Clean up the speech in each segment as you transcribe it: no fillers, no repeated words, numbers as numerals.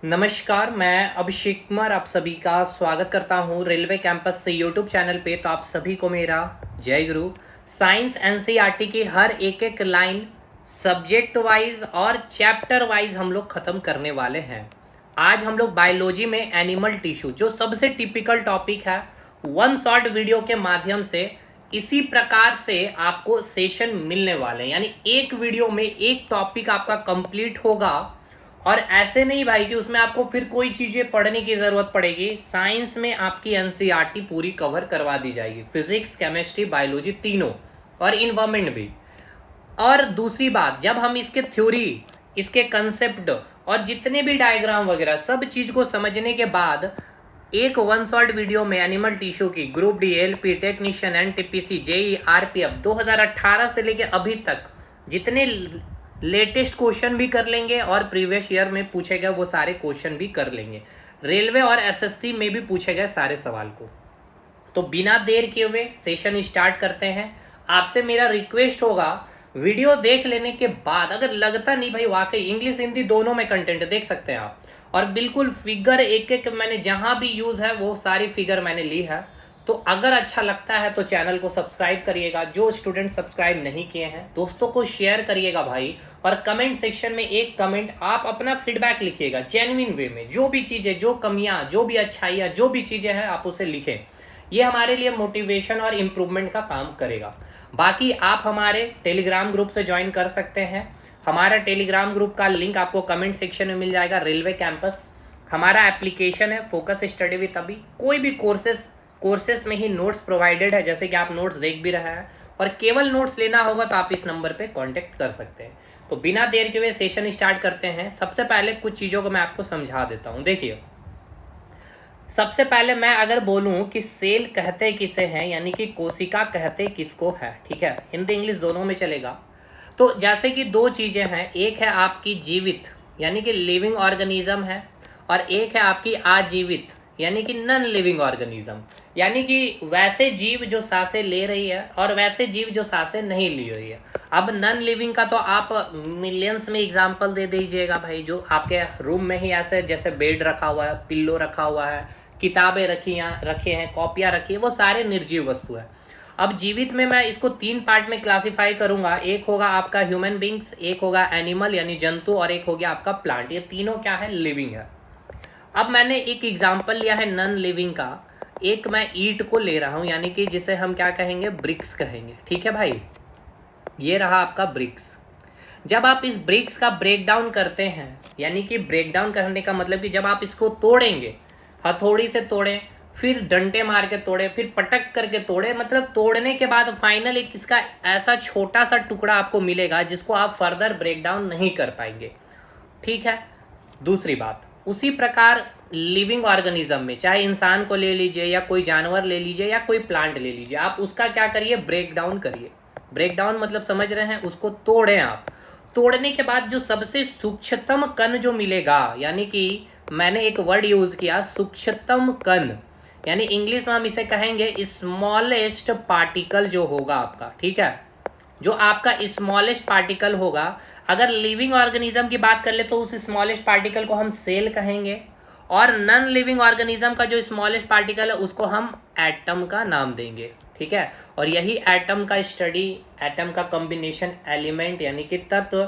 नमस्कार, मैं अभिषेक कुमार आप सभी का स्वागत करता हूं रेलवे कैंपस से यूट्यूब चैनल पे। तो आप सभी को मेरा जय गुरु। साइंस एनसीईआरटी की हर एक एक लाइन सब्जेक्ट वाइज और चैप्टर वाइज हम लोग खत्म करने वाले हैं। आज हम लोग बायोलॉजी में एनिमल टिश्यू, जो सबसे टिपिकल टॉपिक है, वन शॉर्ट वीडियो के माध्यम से इसी प्रकार से आपको सेशन मिलने वाले हैं। यानी एक वीडियो में एक टॉपिक आपका कंप्लीट होगा और ऐसे नहीं भाई कि उसमें आपको फिर कोई चीजें पढ़ने की जरूरत पड़ेगी। साइंस में आपकी एनसीईआरटी पूरी कवर करवा दी जाएगी, फिजिक्स, केमिस्ट्री, बायोलॉजी तीनों, और इन्वायरमेंट भी। और दूसरी बात, जब हम इसके थ्योरी, इसके कंसेप्ट और जितने भी डायग्राम वगैरह सब चीज को समझने के बाद एक वन शॉट वीडियो में एनिमल टिश्यू की group D, LP, technician, NTPC, JE, RPF 2018 से लेके अभी तक जितने लेटेस्ट क्वेश्चन भी कर लेंगे और प्रीवियस ईयर में पूछे गए वो सारे क्वेश्चन भी कर लेंगे। रेलवे और एसएससी में भी पूछे गए सारे सवाल को। तो बिना देर किए हुए सेशन स्टार्ट करते हैं। आपसे मेरा रिक्वेस्ट होगा, वीडियो देख लेने के बाद अगर लगता नहीं भाई वाकई इंग्लिश हिंदी दोनों में कंटेंट देख सकते हैं आप, और बिल्कुल फिगर एक एक मैंने जहां भी यूज है वो सारी फिगर मैंने ली है। तो अगर अच्छा लगता है तो चैनल को सब्सक्राइब करिएगा। जो स्टूडेंट सब्सक्राइब नहीं किए हैं दोस्तों को शेयर करिएगा भाई, और कमेंट सेक्शन में एक कमेंट आप अपना फीडबैक लिखिएगा जेन्युइन वे में। जो भी चीजें, जो कमियां, जो भी अच्छाइयां, जो भी चीजें हैं आप उसे लिखें। ये हमारे लिए मोटिवेशन और इम्प्रूवमेंट का काम करेगा। बाकी आप हमारे टेलीग्राम ग्रुप से ज्वाइन कर सकते हैं। हमारा टेलीग्राम ग्रुप का लिंक आपको कमेंट सेक्शन में मिल जाएगा। रेलवे कैंपस हमारा एप्लीकेशन है, फोकस स्टडी विद अभी। कोई भी कोर्सेस में ही नोट्स प्रोवाइडेड है, जैसे कि आप नोट्स देख भी रहे हैं। और केवल नोट्स लेना होगा तो आप इस नंबर पे कांटेक्ट कर सकते हैं। तो बिना देर के हुए सेशन स्टार्ट करते हैं। सबसे पहले कुछ चीज़ों को मैं आपको समझा देता हूँ। देखिए, सबसे पहले मैं अगर बोलूं कि सेल कहते किसे हैं, यानी कि कोशिका कहते किसको है, ठीक है, हिंदी इंग्लिश दोनों में चलेगा। तो जैसे कि दो चीज़ें हैं, एक है आपकी जीवित यानी कि लिविंग ऑर्गेनिज्म है, और एक है आपकी आजीवित यानी कि नॉन लिविंग ऑर्गेनिज्म। यानी कि वैसे जीव जो सांसें ले रही है और वैसे जीव जो सांसें नहीं ले रही है। अब नॉन लिविंग का तो आप मिलियंस में एग्जांपल दे दीजिएगा भाई। जो आपके रूम में ही ऐसे जैसे बेड रखा हुआ है, पिल्लो रखा हुआ है, किताबें रखे हैं, कॉपियाँ रखी है, वो सारे निर्जीव वस्तु है। अब जीवित में मैं इसको तीन पार्ट में क्लासिफाई करूंगा। एक होगा आपका ह्यूमन बींग्स, एक होगा एनिमल यानी जंतु, और एक हो गया आपका प्लांट। ये तीनों क्या है, लिविंग है। अब मैंने एक एग्जांपल लिया है नॉन लिविंग का। एक मैं ईंट को ले रहा हूं, यानी कि जिसे हम क्या कहेंगे, ब्रिक्स कहेंगे, ठीक है भाई। ये रहा आपका ब्रिक्स। जब आप इस ब्रिक्स का ब्रेक डाउन करते हैं, यानी कि ब्रेक डाउन करने का मतलब कि जब आप इसको तोड़ेंगे, हथौड़ी से तोड़ें, फिर डंडे मार के तोड़े, फिर पटक करके तोड़े, मतलब तोड़ने के बाद फाइनल एक इसका ऐसा छोटा सा टुकड़ा आपको मिलेगा जिसको आप फर्दर ब्रेक डाउन नहीं कर पाएंगे, ठीक है। दूसरी बात, उसी प्रकार लिविंग ऑर्गेनिज्म में, चाहे इंसान को ले लीजिए या कोई जानवर ले लीजिए या कोई प्लांट ले लीजिए, आप उसका क्या करिए, ब्रेक डाउन करिए। ब्रेक डाउन मतलब समझ रहे हैं, उसको तोड़ें आप। तोड़ने के बाद जो सबसे सूक्ष्मतम कण जो मिलेगा, यानी कि मैंने एक वर्ड यूज किया सूक्ष्मतम कण, यानी इंग्लिश में हम इसे कहेंगे स्मॉलेस्ट पार्टिकल जो होगा आपका, ठीक है। जो आपका स्मॉलेस्ट पार्टिकल होगा, अगर लिविंग ऑर्गेनिज्म की बात कर ले तो उस स्मॉलेस्ट पार्टिकल को हम सेल कहेंगे, और नॉन लिविंग ऑर्गेनिज्म का जो स्मॉलेस्ट पार्टिकल है उसको हम एटम का नाम देंगे, ठीक है। और यही एटम का स्टडी, एटम का कॉम्बिनेशन, एलिमेंट यानी कि तत्व,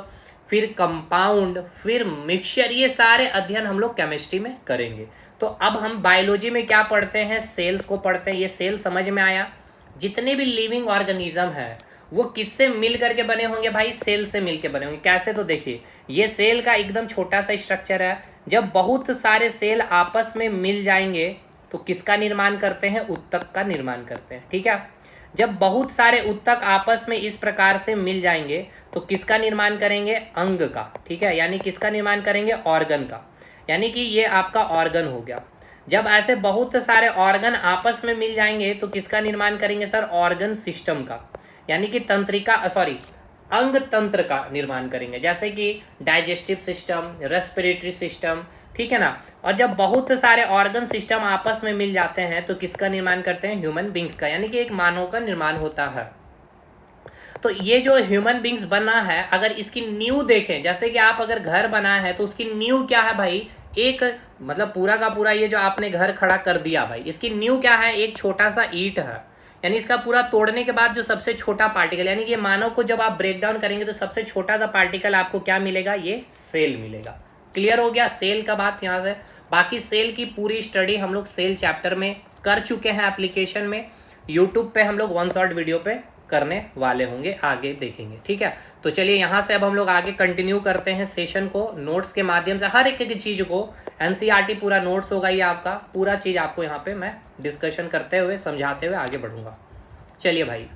फिर कंपाउंड, फिर मिक्सचर, ये सारे अध्ययन हम लोग केमिस्ट्री में करेंगे। तो अब हम बायोलॉजी में क्या पढ़ते हैं, सेल्स को पढ़ते हैं। ये सेल समझ में आया। जितने भी लिविंग ऑर्गेनिज्म है वो किससे मिल करके बने होंगे भाई, सेल से मिल के बने होंगे। कैसे, तो देखिए, ये सेल का एकदम छोटा सा स्ट्रक्चर है। जब बहुत सारे सेल आपस में मिल जाएंगे तो किसका निर्माण करते हैं, उत्तक का निर्माण करते हैं, ठीक है। जब बहुत सारे उत्तक आपस में इस प्रकार से मिल जाएंगे तो किसका निर्माण करेंगे, अंग का, ठीक है, यानी किसका निर्माण करेंगे, ऑर्गन का। यानी कि ये आपका ऑर्गन हो गया। जब ऐसे बहुत सारे ऑर्गन आपस में मिल जाएंगे तो किसका निर्माण करेंगे सर, ऑर्गन सिस्टम का, यानी कि अंग तंत्र का निर्माण करेंगे, जैसे कि डाइजेस्टिव सिस्टम, रेस्पिरेटरी सिस्टम, ठीक है ना। और जब बहुत सारे ऑर्गन सिस्टम आपस में मिल जाते हैं तो किसका निर्माण करते हैं, ह्यूमन बींग्स का, यानी कि एक मानव का निर्माण होता है। तो ये जो ह्यूमन बींग्स बना है, अगर इसकी नींव देखें, जैसे कि आप अगर घर बना है तो उसकी नींव क्या है भाई, एक मतलब पूरा का पूरा ये जो आपने घर खड़ा कर दिया भाई, इसकी नींव क्या है, एक छोटा सा ईंट है। यानी इसका पूरा तोड़ने के बाद जो सबसे छोटा पार्टिकल, यानी कि ये मानव को जब आप ब्रेक डाउन करेंगे तो सबसे छोटा सा पार्टिकल आपको क्या मिलेगा, ये सेल मिलेगा। क्लियर हो गया सेल का बात यहाँ से। बाकी सेल की पूरी स्टडी हम लोग सेल चैप्टर में कर चुके हैं एप्लीकेशन में, यूट्यूब पे हम लोग वन शॉट वीडियो पे करने वाले होंगे, आगे देखेंगे। ठीक है, तो चलिए यहाँ से अब हम लोग आगे कंटिन्यू करते हैं सेशन को नोट्स के माध्यम से। हर एक चीज़ को एनसीईआरटी पूरा नोट्स होगा, ये आपका पूरा चीज़ आपको यहाँ पे मैं डिस्कशन करते हुए समझाते हुए आगे बढ़ूंगा। चलिए भाई,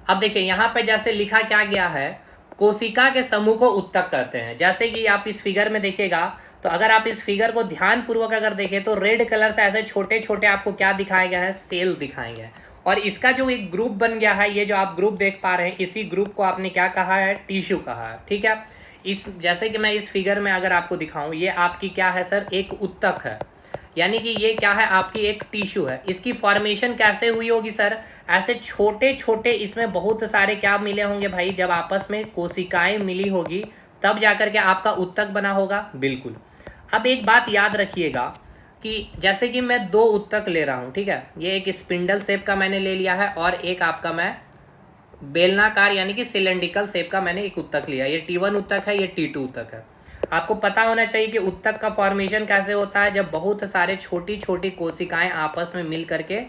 अब देखिए यहाँ पे जैसे लिखा क्या गया है, कोशिका के समूह को उत्तक करते हैं। जैसे कि आप इस फिगर में देखिएगा, तो अगर आप इस फिगर को ध्यान पूर्वक अगर देखें तो रेड कलर से ऐसे छोटे छोटे आपको क्या दिखाया गया है, सेल दिखाए गए हैं। और इसका जो एक ग्रुप बन गया है, ये जो आप ग्रुप देख पा रहे हैं, इसी ग्रुप को आपने क्या कहा है, टिश्यू कहा है। ठीक है, इस जैसे कि मैं इस फिगर में अगर आपको दिखाऊं, ये आपकी क्या है सर, एक उत्तक है, यानी कि ये क्या है, आपकी एक टिश्यू है। इसकी फॉर्मेशन कैसे हुई होगी सर, ऐसे छोटे छोटे इसमें बहुत सारे क्या मिले होंगे भाई, जब आपस में कोशिकाएं मिली होगी तब जाकर के आपका उत्तक बना होगा। बिल्कुल। अब एक बात याद रखिएगा कि जैसे कि मैं दो उत्तक ले रहा हूँ, ठीक है, ये एक स्पिंडल शेप का मैंने ले लिया है और एक आपका मैं बेलनाकार यानी कि सिलेंड्रिकल शेप का मैंने एक उत्तक लिया। ये T1 उत्तक है, ये T2 उत्तक है। आपको पता होना चाहिए कि उत्तक का फॉर्मेशन कैसे होता है, जब बहुत सारे छोटी छोटी कोशिकाएं आपस में मिल करके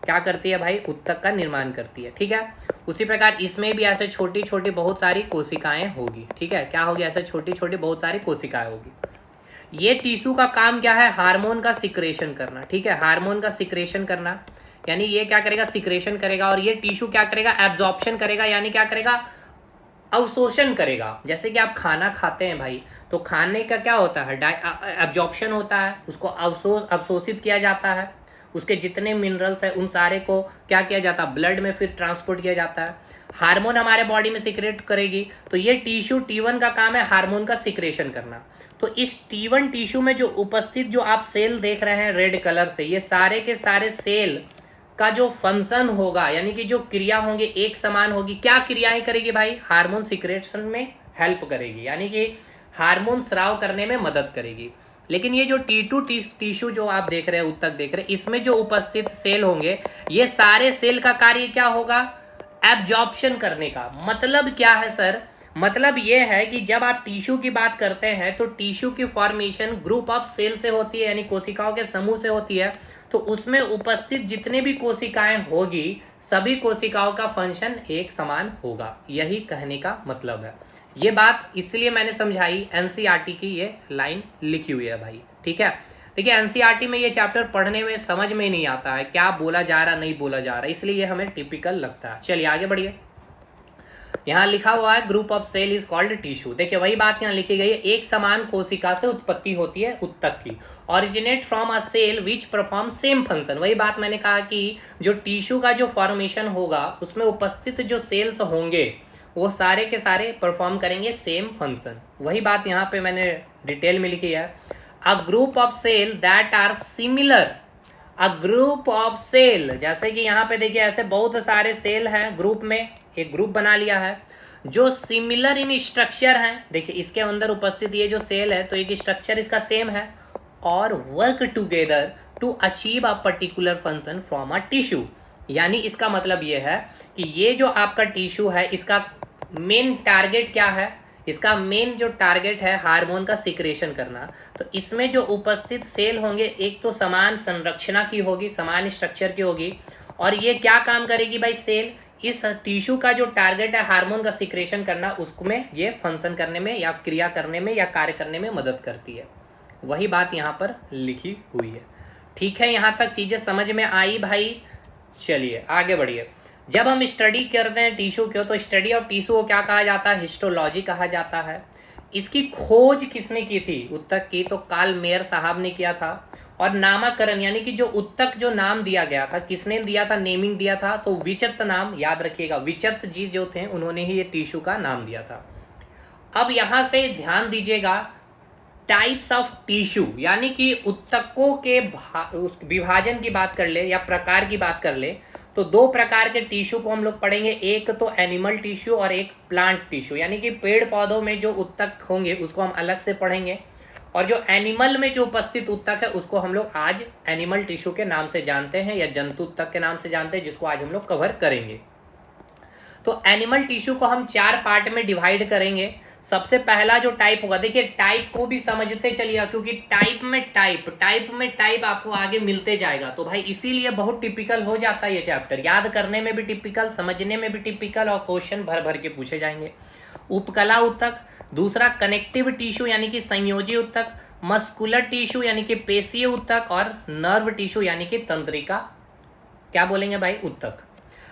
क्या करती है भाई, उत्तक का निर्माण करती है। ठीक है, उसी प्रकार इसमें भी ऐसे छोटी छोटी बहुत सारी कोशिकाएं होगी। ठीक है, क्या होगी, ऐसे छोटी छोटी बहुत सारी कोशिकाएं होगी। ये टिश्यू का काम क्या है, हार्मोन का सिक्रेशन करना। ठीक है, हार्मोन का सिक्रेशन करना, यानी ये क्या करेगा, सिक्रेशन करेगा, और ये टिश्यू क्या करेगा, एब्जॉर्प्शन करेगा, यानी क्या करेगा, अवशोषण करेगा। जैसे कि आप खाना खाते हैं भाई, तो खाने का क्या होता है, एब्जॉर्प्शन होता है, उसको अवशोषित किया जाता है, उसके जितने मिनरल्स हैं उन सारे को क्या किया जाता है, ब्लड में फिर ट्रांसपोर्ट किया जाता है। हार्मोन हमारे बॉडी में सिक्रेट करेगी, तो ये टिश्यू T1 का काम है हार्मोन का सिक्रेशन करना। तो इस T1 टिश्यू में जो उपस्थित जो आप सेल देख रहे हैं रेड कलर से, ये सारे के सारे सेल का जो फंक्शन होगा, यानी कि जो क्रिया होंगे एक समान होगी। क्या क्रियाएं करेगी भाई, हार्मोन सिक्रेशन में हेल्प करेगी, यानी कि हार्मोन स्राव करने में मदद करेगी। लेकिन ये जो T2 टिश्यू जो आप देख रहे हैं, उत्तक देख रहे हैं, इसमें जो उपस्थित सेल होंगे, ये सारे सेल का कार्य क्या होगा, एब्जॉर्प्शन करने का। मतलब क्या है सर, मतलब ये है कि जब आप टिश्यू की बात करते हैं तो टिश्यू की फॉर्मेशन ग्रुप ऑफ सेल से होती है, यानी कोशिकाओं के समूह से होती है। तो उसमें उपस्थित जितने भी कोशिकाएं होगी, सभी कोशिकाओं का फंक्शन एक समान होगा, यही कहने का मतलब है। ये बात इसलिए मैंने समझाई, एनसीईआरटी की ये लाइन लिखी हुई है भाई। ठीक है, देखिए एनसीईआरटी में ये चैप्टर पढ़ने में समझ में नहीं आता है, क्या बोला जा रहा नहीं बोला जा रहा, इसलिए ये हमें टिपिकल लगता है। चलिए आगे बढ़िए। यहाँ लिखा हुआ है group of cell is called tissue. देखिए वही बात यहाँ लिखी गई है, एक समान कोशिका से उत्पत्ति होती है उत्तक की, originate from a cell which perform same function. वही बात मैंने कहा कि जो टिश्यू का जो फॉर्मेशन होगा, उसमें उपस्थित जो सेल्स होंगे वो सारे के सारे परफॉर्म करेंगे सेम फंक्शन। वही बात यहाँ पे मैंने डिटेल में लिखी है, a group of cell that are similar. A group of cell, जैसे कि यहाँ पे देखिए ऐसे बहुत सारे सेल हैं, ग्रुप में एक ग्रुप बना लिया है, जो सिमिलर इन स्ट्रक्चर हैं। देखिए इसके अंदर उपस्थित ये जो सेल है, तो एक स्ट्रक्चर इसका सेम है, और work together to achieve a particular function from a tissue. यानी इसका मतलब ये है कि ये जो आपका टिश्यू है, इसका मेन टारगेट क्या है, इसका मेन जो टारगेट है हार्मोन का सिक्रेशन करना। तो इसमें जो उपस्थित सेल होंगे, एक तो समान संरचना की होगी, समान स्ट्रक्चर की होगी, और ये क्या काम करेगी भाई, सेल इस टिश्यू का जो टारगेट है हार्मोन का सिक्रेशन करना, उसमें ये फंक्शन करने में या क्रिया करने में या कार्य करने में मदद करती है। वही बात यहाँ पर लिखी हुई है। ठीक है, यहाँ तक चीजें समझ में आई भाई। चलिए आगे बढ़िए। जब हम स्टडी करते हैं टिश्यू को, तो स्टडी ऑफ टिश्यू को क्या कहा जाता है, हिस्टोलॉजी कहा जाता है। इसकी खोज किसने की थी, उत्तक की, तो कार्ल मेयर साहब ने किया था। और नामकरण यानी कि जो उत्तक जो नाम दिया गया था, किसने दिया था, नेमिंग दिया था, तो विचत नाम, याद रखिएगा विचत जी जो थे उन्होंने ही ये टिश्यू का नाम दिया था। अब यहां से ध्यान दीजिएगा, टाइप्स ऑफ टिश्यू, यानी कि उत्तकों के उस विभाजन की बात कर ले या प्रकार की बात कर ले, तो तो दो प्रकार के टिश्यू को हम लोग पढ़ेंगे, एक तो एनिमल टिश्यू और एक प्लांट टिश्यू, यानी कि पेड़ पौधों में जो उत्तक होंगे उसको हम अलग से पढ़ेंगे, और जो एनिमल में जो उपस्थित उत्तक है उसको हम लोग आज एनिमल टिश्यू के नाम से जानते हैं या जंतु उत्तक के नाम से जानते हैं, जिसको आज हम लोग कवर करेंगे। तो एनिमल टिश्यू को हम 4 पार्ट में डिवाइड करेंगे। सबसे पहला जो टाइप होगा, देखिए टाइप को भी समझते चलिएगा, क्योंकि टाइप में टाइप आपको आगे मिलते जाएगा, तो भाई इसीलिए बहुत टिपिकल हो जाता है ये चैप्टर, याद करने में भी टिपिकल, समझने में भी टिपिकल, और क्वेश्चन भर भर के पूछे जाएंगे। उपकला उत्तक, दूसरा कनेक्टिव टिश्यू यानी कि संयोजी उत्तक, मस्कुलर टिश्यू यानी कि पेशीय उत्तक, और नर्व टिश्यू यानी कि तंत्रिका, क्या बोलेंगे भाई, उत्तक।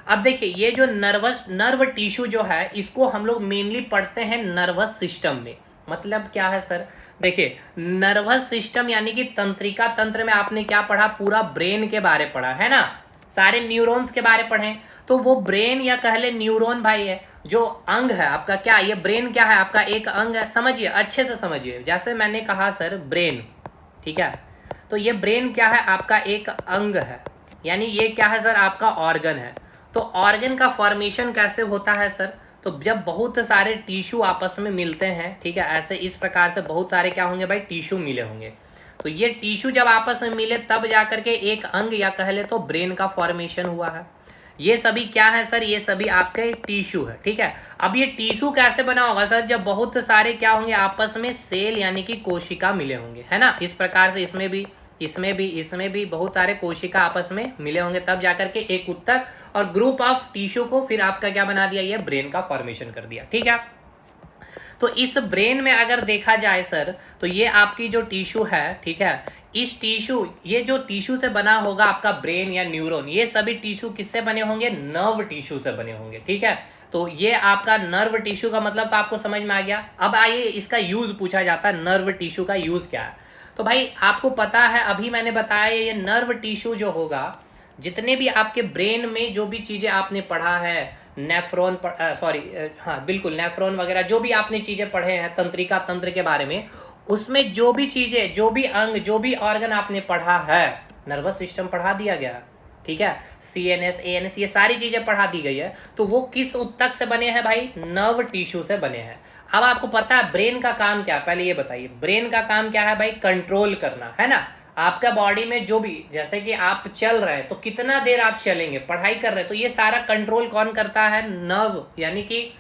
अब देखिए ये जो नर्व टिश्यू जो है इसको हम लोग मेनली पढ़ते हैं नर्वस सिस्टम में। मतलब क्या है सर, देखिए नर्वस सिस्टम यानी कि तंत्रिका तंत्र में आपने क्या पढ़ा, पूरा ब्रेन के बारे पढ़ा है ना, सारे न्यूरॉन्स के बारे पढ़े। तो वो ब्रेन या कह ले न्यूरॉन भाई है, जो अंग है आपका, क्या ये ब्रेन क्या है आपका, एक अंग है। समझिए, अच्छे से समझिए, जैसे मैंने कहा सर ब्रेन, ठीक है, तो ये ब्रेन क्या है आपका, एक अंग है, यानी ये क्या है सर आपका ऑर्गन है। तो ऑर्गन का फॉर्मेशन कैसे होता है सर, तो जब बहुत सारे टिश्यू आपस में मिलते हैं, ठीक है, ऐसे इस प्रकार से बहुत सारे क्या होंगे भाई, टिश्यू मिले होंगे। तो ये टिश्यू जब आपस में मिले तब जाकर के एक अंग या कह ले तो ब्रेन का फॉर्मेशन हुआ है। ये सभी क्या है सर, ये सभी आपके टिश्यू है, ठीक है। अब ये टिश्यू कैसे बना होगा सर, जब बहुत सारे क्या होंगे आपस में सेल यानी कि कोशिका मिले होंगे, है ना, इस प्रकार से इसमें भी बहुत सारे कोशिका आपस में मिले होंगे, तब जाकर के एक उत्तक और ग्रुप ऑफ टिश्यू को फिर आपका क्या बना दिया, ये ब्रेन का फॉर्मेशन कर दिया, ठीक है। तो इस ब्रेन में अगर देखा जाए सर, तो ये आपकी जो टिश्यू है, ठीक है, इस टिश्यू, ये जो टिश्यू से बना होगा आपका ब्रेन या न्यूरॉन, ये सभी टिश्यू किससे बने होंगे, नर्व टिश्यू से बने होंगे, ठीक है। तो ये आपका नर्व टिश्यू का मतलब तो आपको समझ में आ गया। अब आइए इसका यूज पूछा जाता है, नर्व टिश्यू का यूज क्या है। तो भाई आपको पता है, अभी मैंने बताया ये नर्व टिश्यू जो होगा, जितने भी आपके ब्रेन में जो भी चीजें आपने पढ़ा है, नेफ्रॉन हाँ बिल्कुल, नेफ्रॉन वगैरह जो भी आपने चीजें पढ़े हैं तंत्रिका तंत्र के बारे में, उसमें जो भी चीजें, जो भी अंग, जो भी ऑर्गन आपने पढ़ा है, नर्वस सिस्टम पढ़ा दिया गया, ठीक है, CNS ANS ये सारी चीजें पढ़ा दी गई है। तो वो किस उत्तक से बने हैं भाई, नर्व टिश्यू से बने हैं। अब आपको पता है ब्रेन का काम क्या है, पहले ये बताइए, ब्रेन का काम क्या है भाई, कंट्रोल करना, है ना। आपका बॉडी में जो भी, जैसे कि आप चल रहे हैं तो कितना देर आप चलेंगे, पढ़ाई कर रहे हैं, तो ये सारा कंट्रोल कौन करता है, नर्व यानी कि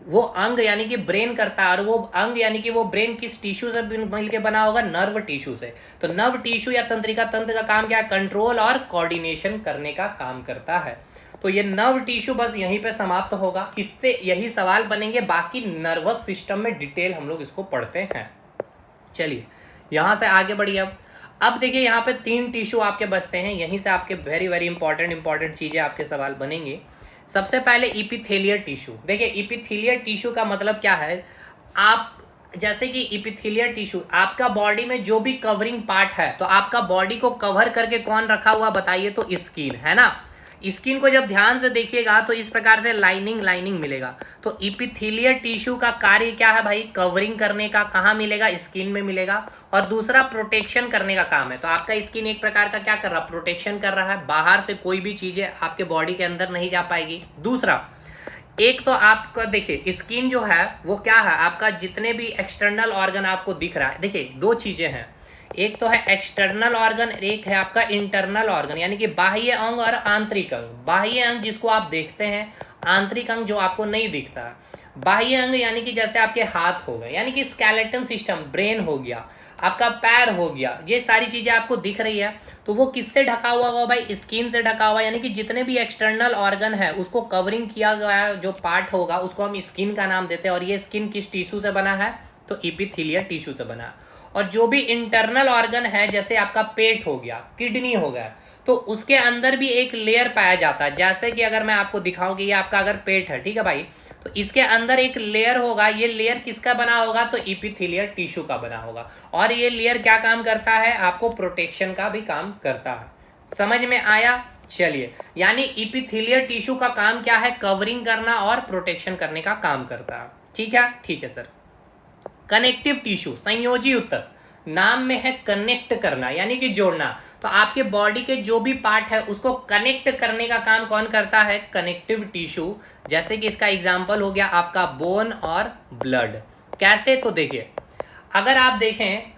वो अंग यानी कि ब्रेन करता है। और वो अंग यानी कि वो ब्रेन किस टिश्यू से मिलकर बना होगा, नर्व टिश्यू से। तो नर्व टिश्यू या तंत्रिका तंत्र का काम क्या है, कंट्रोल और कोऑर्डिनेशन करने का काम करता है। तो ये नर्व टिश्यू बस यहीं पे समाप्त होगा, इससे यही सवाल बनेंगे, बाकी नर्वस सिस्टम में डिटेल हम लोग इसको पढ़ते हैं। चलिए यहां से आगे बढ़िए। अब देखिए यहाँ पे 3 टिश्यू आपके बचते हैं, यहीं से आपके वेरी वेरी इंपॉर्टेंट चीजें आपके सवाल बनेंगे। सबसे पहले इपिथेलियल टिश्यू। देखिए इपिथेलियल टिश्यू का मतलब क्या है, आप जैसे कि इपिथेलियल टिश्यू आपका बॉडी में जो भी कवरिंग पार्ट है, तो आपका बॉडी को कवर करके कौन रखा हुआ बताइए, तो स्किन, है ना। स्किन को जब ध्यान से देखिएगा तो इस प्रकार से लाइनिंग मिलेगा। तो इपिथेलियल टिश्यू का कार्य क्या है भाई, कवरिंग करने का। कहाँ मिलेगा, स्किन में मिलेगा। और दूसरा प्रोटेक्शन करने का काम है। तो आपका स्किन एक प्रकार का क्या कर रहा है, प्रोटेक्शन कर रहा है, बाहर से कोई भी चीजें आपके बॉडी के अंदर नहीं जा पाएगी। दूसरा, एक तो आपका देखिए स्किन जो है वो क्या है, आपका जितने भी एक्सटर्नल ऑर्गन आपको दिख रहा है, देखिए 2 चीजें हैं, एक तो है एक्सटर्नल ऑर्गन, एक है आपका इंटरनल ऑर्गन, यानी कि बाह्य अंग और आंतरिक अंग। बाह्य अंग जिसको आप देखते हैं, आंतरिक अंग जो आपको नहीं दिखता है। बाह्य अंग यानी कि जैसे आपके हाथ हो गए, यानी कि स्केलेटन सिस्टम, ब्रेन हो गया, आपका पैर हो गया, ये सारी चीजें आपको दिख रही है। तो वो किससे ढका हुआ होगा भाई, स्किन से ढका हुआ, यानी कि जितने भी एक्सटर्नल ऑर्गन है उसको कवरिंग किया गया जो पार्ट होगा उसको हम स्किन का नाम देते हैं। और ये स्किन किस टिश्यू से बना है, तो इपिथेलियल टिश्यू से बना है। और जो भी इंटरनल ऑर्गन है, जैसे आपका पेट हो गया, किडनी हो गया, तो उसके अंदर भी एक लेयर पाया जाता है। जैसे कि अगर मैं आपको दिखाऊं कि ये आपका अगर पेट है, ठीक है भाई, तो इसके अंदर एक लेयर होगा, ये लेयर किसका बना होगा, तो इपिथेलियल टिश्यू का बना होगा। और ये लेयर क्या काम करता है, आपको प्रोटेक्शन का भी काम करता है। समझ में आया, चलिए, यानी इपिथेलियल टिश्यू का काम क्या है, कवरिंग करना और प्रोटेक्शन करने का काम करता है। ठीक है सर। कनेक्टिव टिश्यू, संयोजी उत्तक, नाम में है कनेक्ट करना यानी कि जोड़ना। तो आपके बॉडी के जो भी पार्ट है उसको कनेक्ट करने का काम कौन करता है? Connective tissue. जैसे कि इसका एग्जाम्पल हो गया आपका बोन और ब्लड। कैसे? तो देखिए, अगर आप देखें,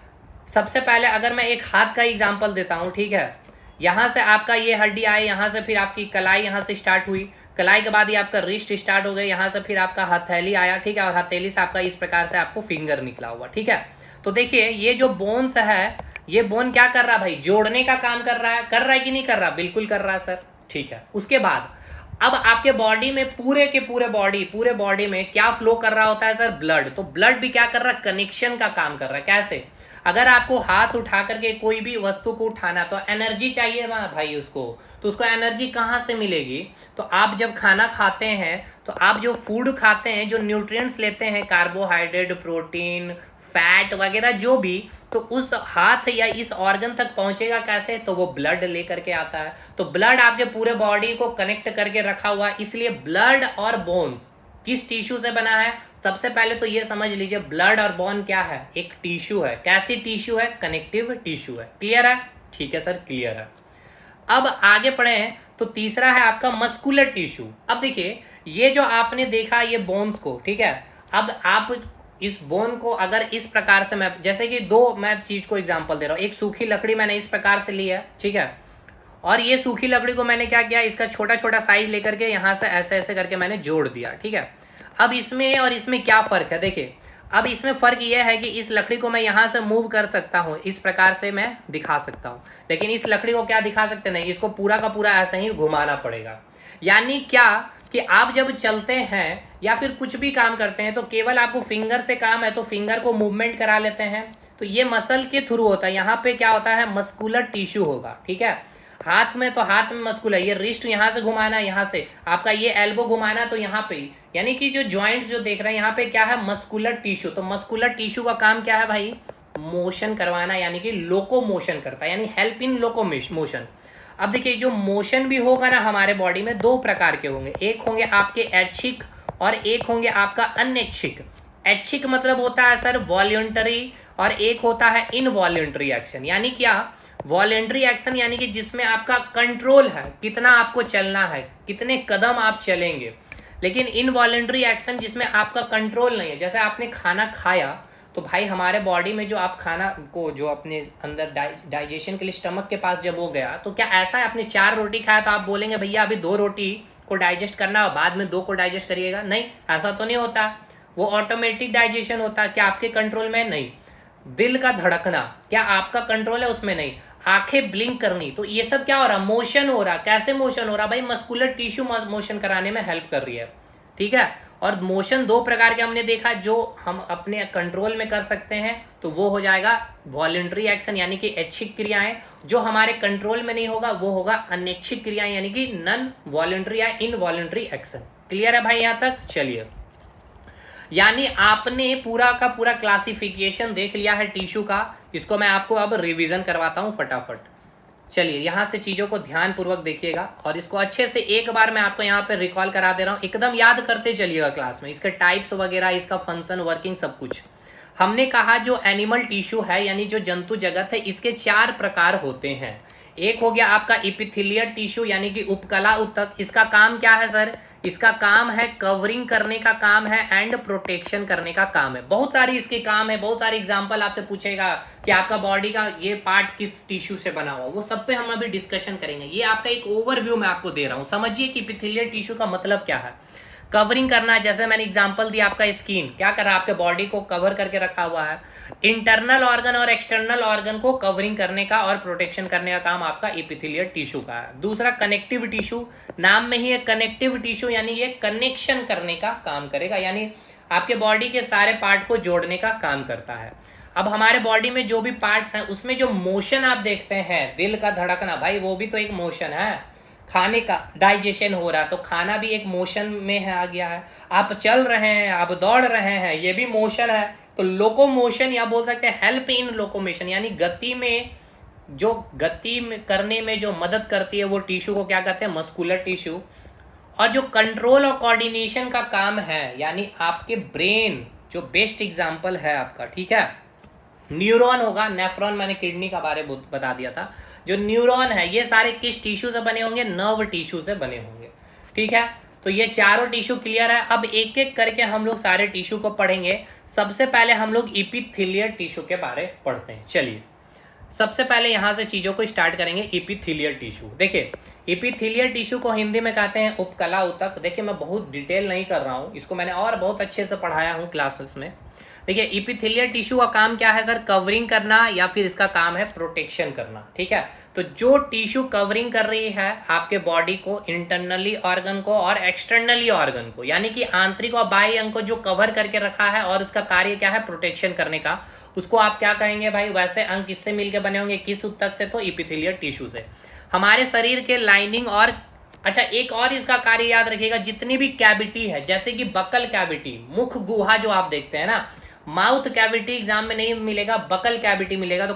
सबसे पहले अगर मैं एक हाथ का एग्जाम्पल देता हूं, ठीक है, यहां से आपका ये हड्डी आई, यहां से फिर आपकी कलाई यहां से स्टार्ट हुई, कलाई के बाद ये आपका रिस्ट स्टार्ट हो गया, यहां से फिर आपका हथेली आया, ठीक है, और हथेली से आपका इस प्रकार से आपको फिंगर निकला हुआ, ठीक है। तो देखिए ये जो बोन्स है, ये बोन क्या कर रहा है भाई? जोड़ने का काम कर रहा है कि नहीं कर रहा? बिल्कुल कर रहा है सर, ठीक है। उसके बाद अब आपके बॉडी में पूरे के पूरे बॉडी में क्या फ्लो कर रहा होता है सर? ब्लड। तो ब्लड भी क्या कर रहा है? कनेक्शन का काम कर रहा है। कैसे? अगर आपको हाथ उठा करके कोई भी वस्तु को उठाना तो एनर्जी चाहिए भाई उसको, तो उसको एनर्जी कहाँ से मिलेगी? तो आप जब खाना खाते हैं तो आप जो फूड खाते हैं, जो न्यूट्रिएंट्स लेते हैं, कार्बोहाइड्रेट, प्रोटीन, फैट वगैरह जो भी, तो उस हाथ या इस ऑर्गन तक पहुंचेगा कैसे? तो वो ब्लड लेकर के आता है। तो ब्लड आपके पूरे बॉडी को कनेक्ट करके रखा हुआ है। इसलिए ब्लड और बोन्स किस टिश्यू से बना है? सबसे पहले तो ये समझ लीजिए, ब्लड और बोन क्या है? एक टिश्यू है। कैसी टिश्यू है? कनेक्टिव टिश्यू है। क्लियर है? ठीक है सर, क्लियर है। अब आगे पढ़े हैं तो तीसरा है आपका मस्कुलर टिश्यू। अब देखिए, ये जो आपने देखा ये बोन्स को, ठीक है, अब आप इस बोन को अगर इस प्रकार से, मैं जैसे कि मैं चीज को एग्जांपल दे रहा हूं। एक सूखी लकड़ी मैंने इस प्रकार से ली है, ठीक है, और ये सूखी लकड़ी को मैंने क्या किया? इसका छोटा छोटा साइज लेकर के यहां से ऐसे ऐसे करके मैंने जोड़ दिया, ठीक है। अब इसमें और इसमें क्या फर्क है? देखिए, अब इसमें फर्क यह है कि इस लकड़ी को मैं यहां से मूव कर सकता हूं, इस प्रकार से मैं दिखा सकता हूं, लेकिन इस लकड़ी को क्या दिखा सकते नहीं, इसको पूरा का पूरा ऐसे ही घुमाना पड़ेगा। यानी क्या कि आप जब चलते हैं या फिर कुछ भी काम करते हैं तो केवल आपको फिंगर से काम है, तो फिंगर को मूवमेंट करा लेते हैं, तो ये मसल के थ्रू होता है। यहाँ पे क्या होता है? मस्कुलर टिश्यू होगा, ठीक है। हाथ में तो हाथ में मस्कुलर, ये रिस्ट यहाँ से घुमाना, यहाँ से आपका ये एल्बो घुमाना, तो यहाँ पे यानी कि जो जॉइंट्स जो देख रहे हैं यहाँ पे क्या है? Muscular tissue. तो मस्कुलर टिश्यू का काम क्या है भाई? मोशन करवाना, यानी कि लोको मोशन करता है, यानी हेल्प इन लोको मोशन। अब देखिए, जो मोशन भी होगा ना हमारे बॉडी में, दो प्रकार के होंगे। एक होंगे आपके ऐच्छिक और एक होंगे आपका अनैच्छिक। ऐच्छिक मतलब होता है सर वॉल्यूंटरी, और एक होता है इनवॉल्यूंटरी एक्शन। यानी क्या? वॉलेंट्री एक्शन यानी कि जिसमें आपका कंट्रोल है, कितना आपको चलना है, कितने कदम आप चलेंगे। लेकिन इनवॉलेंट्री एक्शन जिसमें आपका कंट्रोल नहीं है। जैसे आपने खाना खाया तो भाई हमारे बॉडी में जो आप खाना को जो अपने अंदर डाइजेशन के लिए स्टमक के पास जब वो गया, तो क्या ऐसा है आपने 4 रोटी खाया तो आप बोलेंगे भैया अभी 2 रोटी को डाइजेस्ट करना और बाद में 2 को डाइजेस्ट करिएगा? नहीं, ऐसा तो नहीं होता। वो ऑटोमेटिक डाइजेशन होता है। क्या आपके कंट्रोल में? नहीं। दिल का धड़कना क्या आपका कंट्रोल है? उसमें नहीं। आंखें ब्लिंक करनी, तो ये सब क्या हो रहा? मोशन हो रहा। कैसे मोशन हो रहा भाई? मस्कुलर टिश्यू मोशन कराने में हेल्प कर रही है, ठीक है। और मोशन 2 प्रकार के हमने देखा, जो हम अपने कंट्रोल में कर सकते हैं, तो वो हो जाएगा वॉलंटरी एक्शन यानी कि ऐच्छिक क्रियाएं। जो हमारे कंट्रोल में नहीं होगा वो होगा अनैच्छिक क्रियाएं यानी कि नॉन वॉलंटरी या इनवॉलंटरी एक्शन। क्लियर है भाई यहां तक? चलिए, यानी आपने पूरा का पूरा क्लासिफिकेशन देख लिया है टिश्यू का। इसको मैं आपको अब रिवीजन करवाता हूं फटाफट। चलिए, यहां से चीजों को ध्यान पूर्वक देखिएगा और इसको अच्छे से एक बार मैं आपको यहाँ पे रिकॉल करा दे रहा हूं। एकदम याद करते चलिएगा क्लास में, इसके टाइप्स वगैरह, इसका फंक्शन, वर्किंग, सब कुछ। हमने कहा जो एनिमल टिश्यू है यानी जो जंतु जगत है, इसके 4 प्रकार होते हैं। एक हो गया आपका इपिथेलियल टिश्यू यानी कि उपकला ऊतक। इसका काम क्या है सर? इसका काम है कवरिंग करने का काम है एंड प्रोटेक्शन करने का काम है। बहुत सारी इसके काम है, बहुत सारे एग्जांपल आपसे पूछेगा कि आपका बॉडी का ये पार्ट किस टिश्यू से बना हुआ, वो सब पे हम अभी डिस्कशन करेंगे। ये आपका एक ओवरव्यू मैं आपको दे रहा हूं। समझिए कि इपिथेलियल टिश्यू का मतलब क्या है। कवरिंग करना, जैसे मैंने एग्जांपल दिया, आपका स्किन क्या कर रहा है? आपके बॉडी को कवर करके रखा हुआ है। इंटरनल ऑर्गन और एक्सटर्नल ऑर्गन को कवरिंग करने का और प्रोटेक्शन करने का काम आपका एपिथेलियल टिश्यू का है। दूसरा कनेक्टिव टिश्यू, नाम में ही है कनेक्टिव टिश्यू, यानी ये कनेक्शन करने का काम करेगा, यानी आपके बॉडी के सारे पार्ट को जोड़ने का काम करता है। अब हमारे बॉडी में जो भी पार्ट्स हैं उसमें जो मोशन आप देखते हैं, दिल का धड़कना, भाई वो भी तो एक मोशन है। खाने का डाइजेशन हो रहा है तो खाना भी एक मोशन में है, आ गया है। आप चल रहे हैं, आप दौड़ रहे हैं, ये भी मोशन है। तो लोकोमोशन या बोल सकते हैं हेल्प इन लोकोमोशन, यानी गति में जो गति में करने में जो मदद करती है वो टिश्यू को क्या कहते हैं? Muscular tissue. और जो कंट्रोल और कोऑर्डिनेशन का काम है, यानी आपके ब्रेन जो बेस्ट एग्जांपल है आपका, ठीक है, न्यूरॉन होगा, नेफ्रॉन मैंने किडनी का बारे में बता दिया था। जो न्यूरॉन है ये सारे किस टिश्यू से बने होंगे, नर्व टिश्यू से बने होंगे। ठीक है, तो ये चारों टिश्यू क्लियर है। अब एक एक करके हम लोग सारे टिश्यू को पढ़ेंगे। सबसे पहले हम लोग इपिथेलियल टिश्यू के बारे में पढ़ते हैं। चलिए सबसे पहले यहां से चीजों को स्टार्ट करेंगे। इपिथेलियल टिश्यू, देखिए इपिथेलियल टिश्यू को हिंदी में कहते हैं उपकला ऊतक। देखिए मैं बहुत डिटेल नहीं कर रहा हूं, इसको मैंने और बहुत अच्छे से पढ़ाया हूं क्लासेस में। देखिए इपिथेलियल टिश्यू का काम क्या है सर, कवरिंग करना या फिर इसका काम है प्रोटेक्शन करना। ठीक है, तो जो टिश्यू कवरिंग कर रही है आपके बॉडी को, इंटरनली ऑर्गन को और एक्सटर्नली ऑर्गन को, यानी कि आंतरिक और बाह्य अंग को जो कवर करके रखा है और उसका कार्य क्या है, प्रोटेक्शन करने का, उसको आप क्या कहेंगे भाई। वैसे अंग किससे मिलकर बने होंगे, किस ऊतक से, तो इपिथेलियल टिश्यू से। हमारे शरीर के लाइनिंग और अच्छा एक और इसका कार्य याद रखिएगा, जितनी भी कैविटी है जैसे कि बकल कैविटी, मुख गुहा जो आप देखते हैं ना, माउथ कैविटी एग्जाम में नहीं मिलेगा, बकल कैविटी मिलेगा, तो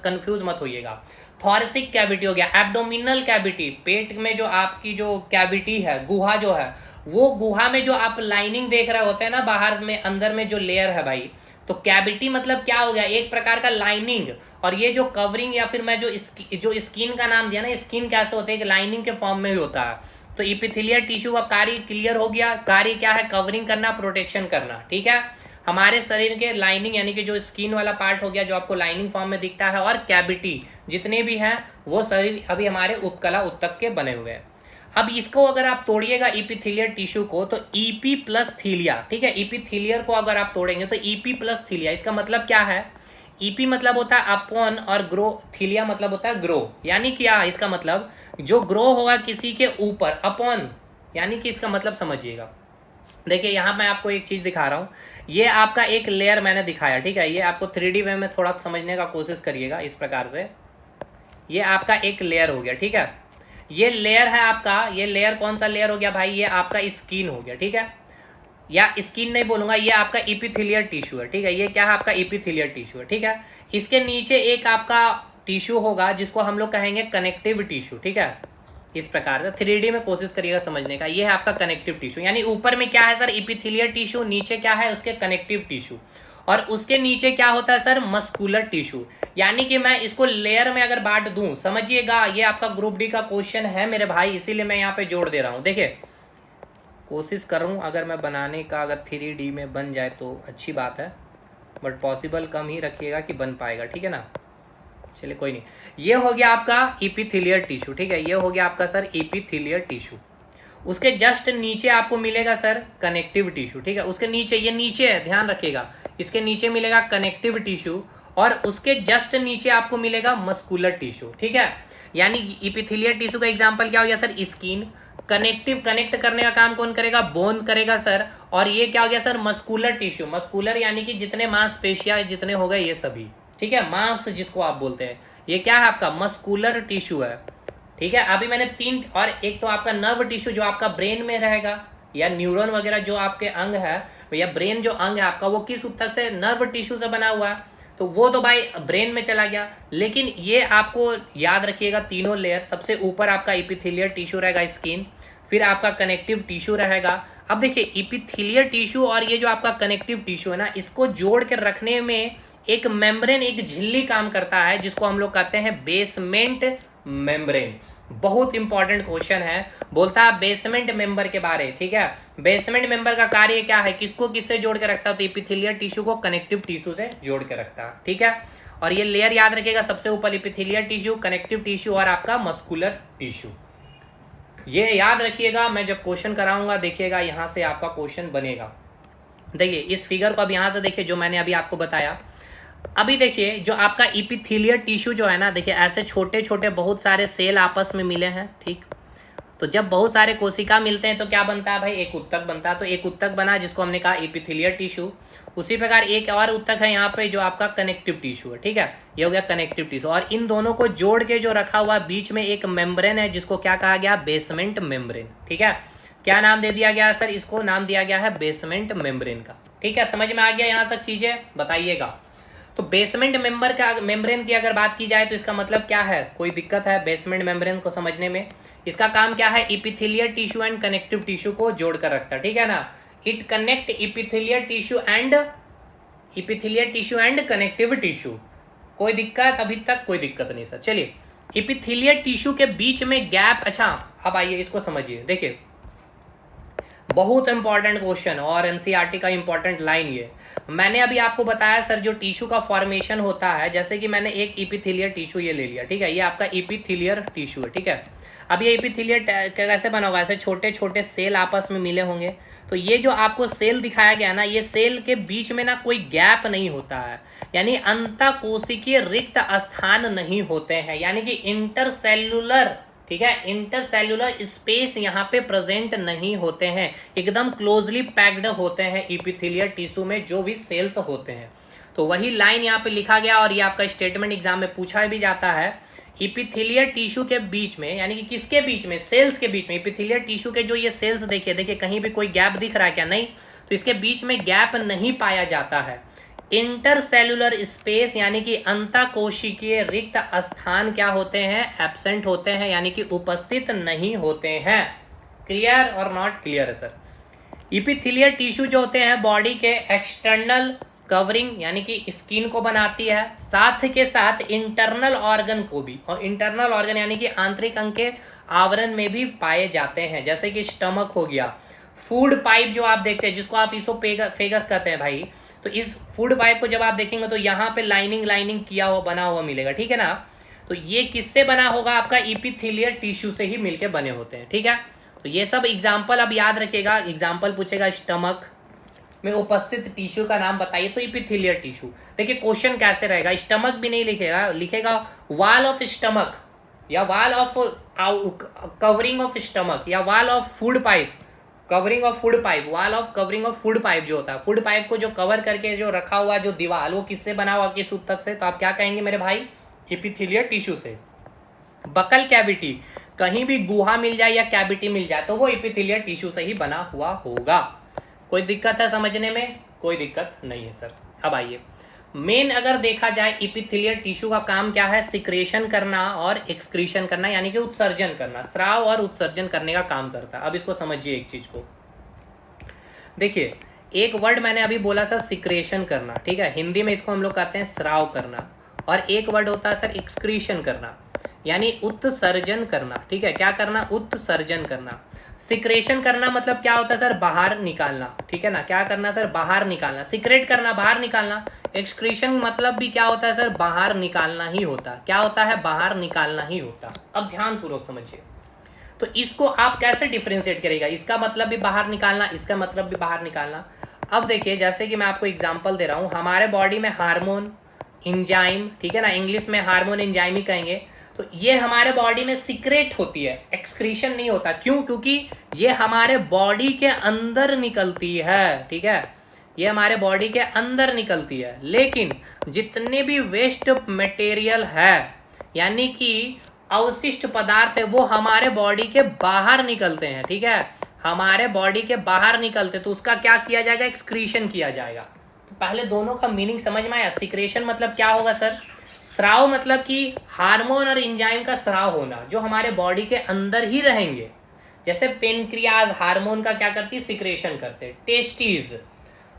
कंफ्यूज मत होइएगा। थॉरेसिक कैविटी हो गया, एब्डोमिनल कैविटी, पेट में जो आपकी जो कैविटी है, गुहा जो है, वो गुहा में जो आप लाइनिंग देख रहे होते हैं ना बाहर में, अंदर में जो लेयर है भाई, तो कैविटी मतलब क्या हो गया, एक प्रकार का लाइनिंग। और ये जो कवरिंग या फिर मैं जो स्किन का नाम दिया ना, स्किन कैसे होते हैं, लाइनिंग के फॉर्म में ही होता है। तो इपिथेलियल टिश्यू का कार्य क्लियर हो गया। कार्य क्या है, कवरिंग करना, प्रोटेक्शन करना। ठीक है, हमारे शरीर के लाइनिंग यानी कि जो स्किन वाला पार्ट हो गया जो आपको लाइनिंग फॉर्म में दिखता है, और कैविटी जितने भी हैं वो शरीर अभी हमारे उपकला ऊतक के बने हुए हैं। अब इसको अगर आप तोड़िएगा इपिथेलियल टिश्यू को, तो ईपी प्लस थीलिया। ठीक है, इपिथेलियर को अगर आप तोड़ेंगे तो ईपी प्लस थीलिया, इसका मतलब क्या है, ईपी मतलब होता है अपॉन और ग्रो, थीलिया मतलब होता है ग्रो। यानी क्या इसका मतलब, जो ग्रो होगा किसी के ऊपर, अपॉन, यानी कि इसका मतलब समझिएगा। देखिए यहाँ मैं आपको एक चीज दिखा रहा हूँ, ये आपका एक लेयर मैंने दिखाया। ठीक है, ये आपको 3D वे में थोड़ा समझने का कोशिश करिएगा। इस प्रकार से ये आपका एक लेयर हो गया। ठीक है, ये लेयर है आपका, ये लेयर कौन सा लेयर हो गया भाई, ये आपका स्किन हो गया। ठीक है, या स्किन नहीं बोलूंगा, ये आपका इपिथेलियल टिश्यू है। ठीक है, ये क्या है, आपका इपिथेलियल टिश्यू है। ठीक है, इसके नीचे एक आपका टिश्यू होगा जिसको हम लोग कहेंगे कनेक्टिव टिश्यू। ठीक है, इस प्रकार से 3D में कोशिश करिएगा समझने का। ये है आपका कनेक्टिव टिश्यू, यानी ऊपर में क्या है सर, इपिथेलियल टिश्यू, नीचे क्या है उसके कनेक्टिव टिश्यू, और उसके नीचे क्या होता है सर, मस्कुलर टिश्यू। यानी कि मैं इसको लेयर में अगर बांट दूं, समझिएगा ये आपका ग्रुप डी का क्वेश्चन है मेरे भाई, इसीलिए मैं यहाँ पे जोड़ दे रहा हूँ। देखिए कोशिश करूँ अगर मैं बनाने का, अगर 3D में बन जाए तो अच्छी बात है, बट पॉसिबल कम ही रखिएगा कि बन पाएगा। ठीक है ना, चलिए कोई नहीं। ये हो गया आपका इपिथेलियल टिश्यू। ठीक है, ये हो गया आपका सर इपिथेलियल टिश्यू। उसके जस्ट नीचे आपको मिलेगा सर कनेक्टिव टिश्यू। ठीक है, उसके नीचे, ये नीचे है, ध्यान रखिएगा, इसके नीचे मिलेगा कनेक्टिव टिश्यू, और उसके जस्ट नीचे आपको मिलेगा मस्कुलर टिश्यू। ठीक है, यानी इपिथेलियल टिश्यू का एग्जांपल क्या हो गया सर, स्किन। कनेक्टिव, कनेक्ट करने का काम कौन करेगा, बोन करेगा सर। और ये क्या हो गया सर, मस्कुलर टिश्यू। मस्कुलर यानी कि जितने मांसपेशियां जितने हो गए ये सभी। ठीक है, मांस जिसको आप बोलते हैं, ये क्या है आपका मस्कुलर टिश्यू है। ठीक है, अभी मैंने तीन, और एक तो आपका नर्व टिश्यू जो आपका ब्रेन में रहेगा, या न्यूरॉन वगैरह जो आपके अंग है, या ब्रेन जो अंग है आपका, वो किस ऊतक से, नर्व टिश्यू से बना हुआ है, तो वो तो भाई ब्रेन में चला गया। लेकिन ये आपको याद रखिएगा तीनों लेयर, सबसे ऊपर आपका इपिथेलियल टिश्यू रहेगा स्किन, फिर आपका कनेक्टिव टिश्यू रहेगा। अब देखिए इपिथेलियल टिश्यू और ये जो आपका कनेक्टिव टिश्यू है ना, इसको जोड़ के रखने में एक मेम्ब्रेन, एक झिल्ली काम करता है, जिसको हम लोग कहते हैं बेसमेंट मेम्ब्रेन। बहुत इंपॉर्टेंट क्वेश्चन है, बोलता है बेसमेंट मेंबर के बारे। ठीक है, बेसमेंट मेंबर का कार्य क्या है, किसको किससे जोड़ के रखता है, तो इपिथेलियल टिश्यू को कनेक्टिव टिश्यू से जोड़ के रखता है। ठीक है, और ये लेयर याद रखिएगा, सबसे ऊपर इपिथेलियल टिश्यू, कनेक्टिव टिश्यू और आपका मस्कुलर टिश्यू। ये याद रखिएगा, मैं जब क्वेश्चन कराऊंगा देखिएगा यहां से आपका क्वेश्चन बनेगा। देखिए इस फिगर को अब यहां से देखिए, जो मैंने अभी आपको बताया। अभी देखिए जो आपका इपिथेलियल टिश्यू जो है ना, देखिए ऐसे छोटे छोटे बहुत सारे सेल आपस में मिले हैं। ठीक, तो जब बहुत सारे कोशिका मिलते हैं तो क्या बनता है भाई, एक ऊतक बनता है। तो एक ऊतक बना जिसको हमने कहा इपिथेलियल टिश्यू। उसी प्रकार एक और ऊतक है यहाँ पे जो आपका कनेक्टिव टिश्यू है। ठीक है, ये हो गया कनेक्टिव टिश्यू, और इन दोनों को जोड़ के जो रखा हुआ बीच में एक मेम्ब्रेन है, जिसको क्या कहा गया, बेसमेंट मेम्ब्रेन। ठीक है, क्या नाम दे दिया गया सर, इसको नाम दिया गया है बेसमेंट मेम्ब्रेन का। ठीक है, समझ में आ गया यहाँ तक चीजें, बताइएगा। तो बेसमेंट मेम्ब्रेन की अगर बात की जाए तो इसका मतलब क्या है, कोई दिक्कत है बेसमेंट मेम्ब्रेन को समझने में? इसका काम क्या है, epithelial tissue and connective tissue को जोड़कर रखता है। ठीक है ना, it connect epithelial tissue and connective tissue. कोई दिक्कत अभी तक, कोई दिक्कत नहीं सर। चलिए इपिथेलियल टिश्यू के बीच में गैप। अच्छा अब आइए इसको समझिए, देखिए बहुत इंपॉर्टेंट क्वेश्चन और एनसीईआरटी का इंपॉर्टेंट लाइन ये। मैंने अभी आपको बताया सर जो टिश्यू का फॉर्मेशन होता है, जैसे कि मैंने एक इपिथेलियल टिश्यू ये ले लिया, ठीक है, ये आपका इपिथेलियल टिश्यू है, ठीक है। अब ये इपिथेलियल कैसे बना होगा, ऐसे छोटे छोटे सेल आपस में मिले होंगे। तो ये जो आपको सेल दिखाया गया ना, ये सेल के बीच में ना कोई गैप नहीं होता है, यानी अंतःकोशिकीय रिक्त स्थान नहीं होते हैं, यानी कि इंटरसेल्युलर, ठीक है, इंटरसेल्युलर स्पेस यहाँ पे प्रेजेंट नहीं होते हैं, एकदम क्लोजली पैक्ड होते हैं इपिथेलियल टिश्यू में जो भी सेल्स होते हैं। तो वही लाइन यहाँ पे लिखा गया और ये आपका स्टेटमेंट एग्जाम में पूछा भी जाता है। इपिथेलियल टिश्यू के बीच में, यानी कि किसके बीच में, सेल्स के बीच में, इपिथेलियल टिश्यू के जो ये सेल्स देखिए, देखिए कहीं भी कोई गैप दिख रहा है क्या, नहीं, तो इसके बीच में गैप नहीं पाया जाता है। इंटरसेल्युलर स्पेस यानी कि अंतःकोशिकीय रिक्त स्थान क्या होते हैं, एब्सेंट होते हैं, यानी कि उपस्थित नहीं होते हैं। क्लियर और नॉट क्लियर है सर। इपिथेलियल टिश्यू जो होते हैं बॉडी के एक्सटर्नल कवरिंग यानी कि स्किन को बनाती है, साथ के साथ इंटरनल ऑर्गन को भी, और इंटरनल ऑर्गन यानी कि आंतरिक अंग के आवरण में भी पाए जाते हैं, जैसे कि स्टमक हो गया, फूड पाइप जो आप देखते हैं जिसको आप इसोफेगस कहते हैं भाई, तो इस फूड पाइप को जब आप देखेंगे तो यहाँ पे लाइनिंग किया हुआ बना हुआ मिलेगा, ठीक है ना। तो ये किससे बना होगा, आपका इपिथेलियल टिश्यू से ही मिलके बने होते हैं, ठीक है। तो ये सब एग्जाम्पल अब याद रखिएगा, एग्जाम्पल पूछेगा स्टमक में उपस्थित टिश्यू का नाम बताइए, तो इपिथेलियल टिश्यू। देखिए क्वेश्चन कैसे रहेगा, स्टमक भी नहीं लिखेगा, लिखेगा वॉल ऑफ स्टमक या wall of covering of stomach या wall of food pipe, covering of food pipe, wall of covering of food pipe जो होता है, फूड पाइप को जो कवर करके जो रखा हुआ जो दीवार, वो किससे बना हुआ, किस ऊतक से, तो आप क्या कहेंगे मेरे भाई, इपिथेलियल टिश्यू से। बकल कैविटी, कहीं भी गुहा मिल जाए या कैविटी मिल जाए तो वो इपिथेलियल टिश्यू से ही बना हुआ होगा। कोई दिक्कत है समझने में, कोई दिक्कत नहीं है सर। अब आइए मेन अगर देखा जाए इपिथेलियल टिश्यू का काम क्या है, सिक्रेशन करना और एक्सक्रीशन करना, यानी कि उत्सर्जन करना, स्राव और उत्सर्जन करने का काम करता है। अब इसको समझिए एक चीज को, देखिए एक वर्ड मैंने अभी बोला सर सिक्रेशन करना, ठीक है, हिंदी में इसको हम लोग कहते हैं स्राव करना, और एक वर्ड होता है सर एक्सक्रीशन करना, यानी उत्सर्जन करना, ठीक है, क्या करना, उत्सर्जन करना। सिक्रेशन करना मतलब क्या होता है सर, बाहर निकालना, ठीक है ना, क्या करना सर, बाहर निकालना, सिक्रेट करना, बाहर निकालना। एक्सक्रीशन मतलब भी क्या होता है सर, बाहर निकालना ही होता है, क्या होता है, बाहर निकालना ही होता। अब ध्यान पूर्वक समझिए, तो इसको आप कैसे डिफरेंशिएट करेगा, इसका मतलब भी बाहर निकालना, इसका मतलब भी बाहर निकालना। अब देखिए जैसे कि मैं आपको एग्जांपल दे रहा हूँ, हमारे बॉडी में हार्मोन, एंजाइम, ठीक है ना, इंग्लिश में हार्मोन एंजाइम ही कहेंगे, तो ये हमारे बॉडी में सीक्रेट होती है, एक्सक्रीशन नहीं होता। क्यों, क्योंकि ये हमारे बॉडी के अंदर निकलती है, ठीक है, ये हमारे बॉडी के अंदर निकलती है। लेकिन जितने भी वेस्ट मटेरियल है यानी कि अवशिष्ट पदार्थ है वो हमारे बॉडी के बाहर निकलते हैं, ठीक है, हमारे बॉडी के बाहर निकलते, तो उसका क्या किया जाएगा, एक्सक्रीशन किया जाएगा। तो पहले दोनों का मीनिंग समझ में आया। सिक्रेशन मतलब क्या होगा सर, स्राव मतलब कि हार्मोन और एंजाइम का स्राव होना जो हमारे बॉडी के अंदर ही रहेंगे, जैसे पेनक्रियाज हार्मोन का क्या करती है, सिक्रेशन करते हैं, टेस्टीज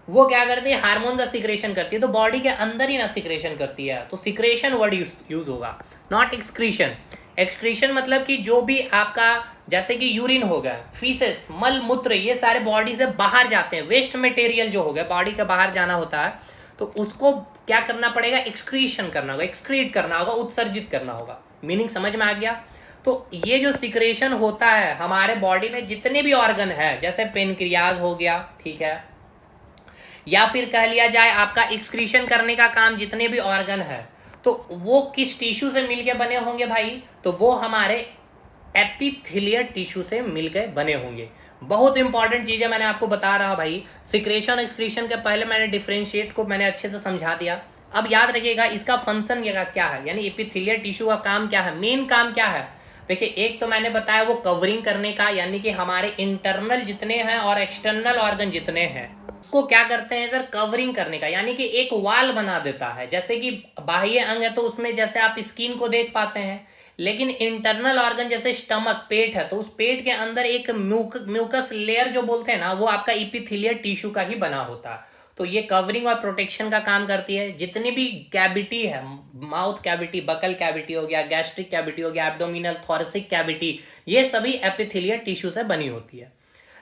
वो क्या करती है, हार्मोन का सिक्रेशन करती है, तो बॉडी के अंदर ही ना सिक्रेशन करती है, तो सिक्रेशन वर्ड यूज होगा, नॉट एक्सक्रीशन। एक्सक्रीशन मतलब कि जो भी आपका जैसे कि यूरिन हो गया, फीसेस, मल मूत्र, ये सारे बॉडी से बाहर जाते हैं, वेस्ट मटेरियल जो हो गया बॉडी के बाहर जाना होता है, तो उसको क्या करना पड़ेगा, एक्सक्रीशन करना होगा, एक्सक्रीट करना होगा, उत्सर्जित करना होगा। मीनिंग समझ में आ गया। तो ये जो सिक्रेशन होता है हमारे बॉडी में जितने भी ऑर्गन है, जैसे पेनक्रियाज हो गया, ठीक है, या फिर कह लिया जाए आपका एक्सक्रीशन करने का काम जितने भी ऑर्गन है, तो वो किस टिश्यू से मिलके बने होंगे भाई, तो वो हमारे एपिथेलियल टिश्यू से मिलके बने होंगे। बहुत इंपॉर्टेंट चीज है, मैंने आपको बता रहा भाई, सिक्रेशन एक्सक्रीशन के पहले मैंने डिफरेंशिएट को मैंने अच्छे से समझा दिया। अब याद रखिएगा इसका फंक्शन क्या है, यानी एपिथेलियल टिश्यू का काम क्या है, मेन काम क्या है। देखिए एक तो मैंने बताया वो कवरिंग करने का, यानी कि हमारे इंटरनल जितने हैं और एक्सटर्नल ऑर्गन जितने हैं उसको क्या करते हैं सर, कवरिंग करने का, यानी कि एक वाल बना देता है। जैसे कि बाह्य अंग है तो उसमें जैसे आप स्किन को देख पाते हैं, लेकिन इंटरनल ऑर्गन जैसे स्टमक, पेट है, तो उस पेट के अंदर एक म्यूकस लेयर जो बोलते हैं ना, वो आपका इपिथेलियल टिश्यू का ही बना होता है। तो ये कवरिंग और प्रोटेक्शन का काम करती है। जितनी भी कैविटी है, माउथ कैविटी, बकल कैविटी हो गया, गैस्ट्रिक कैविटी हो गया, एब्डोमिनल थोरेसिक कैविटी, ये सभी एपिथेलियल टिश्यू से बनी होती है।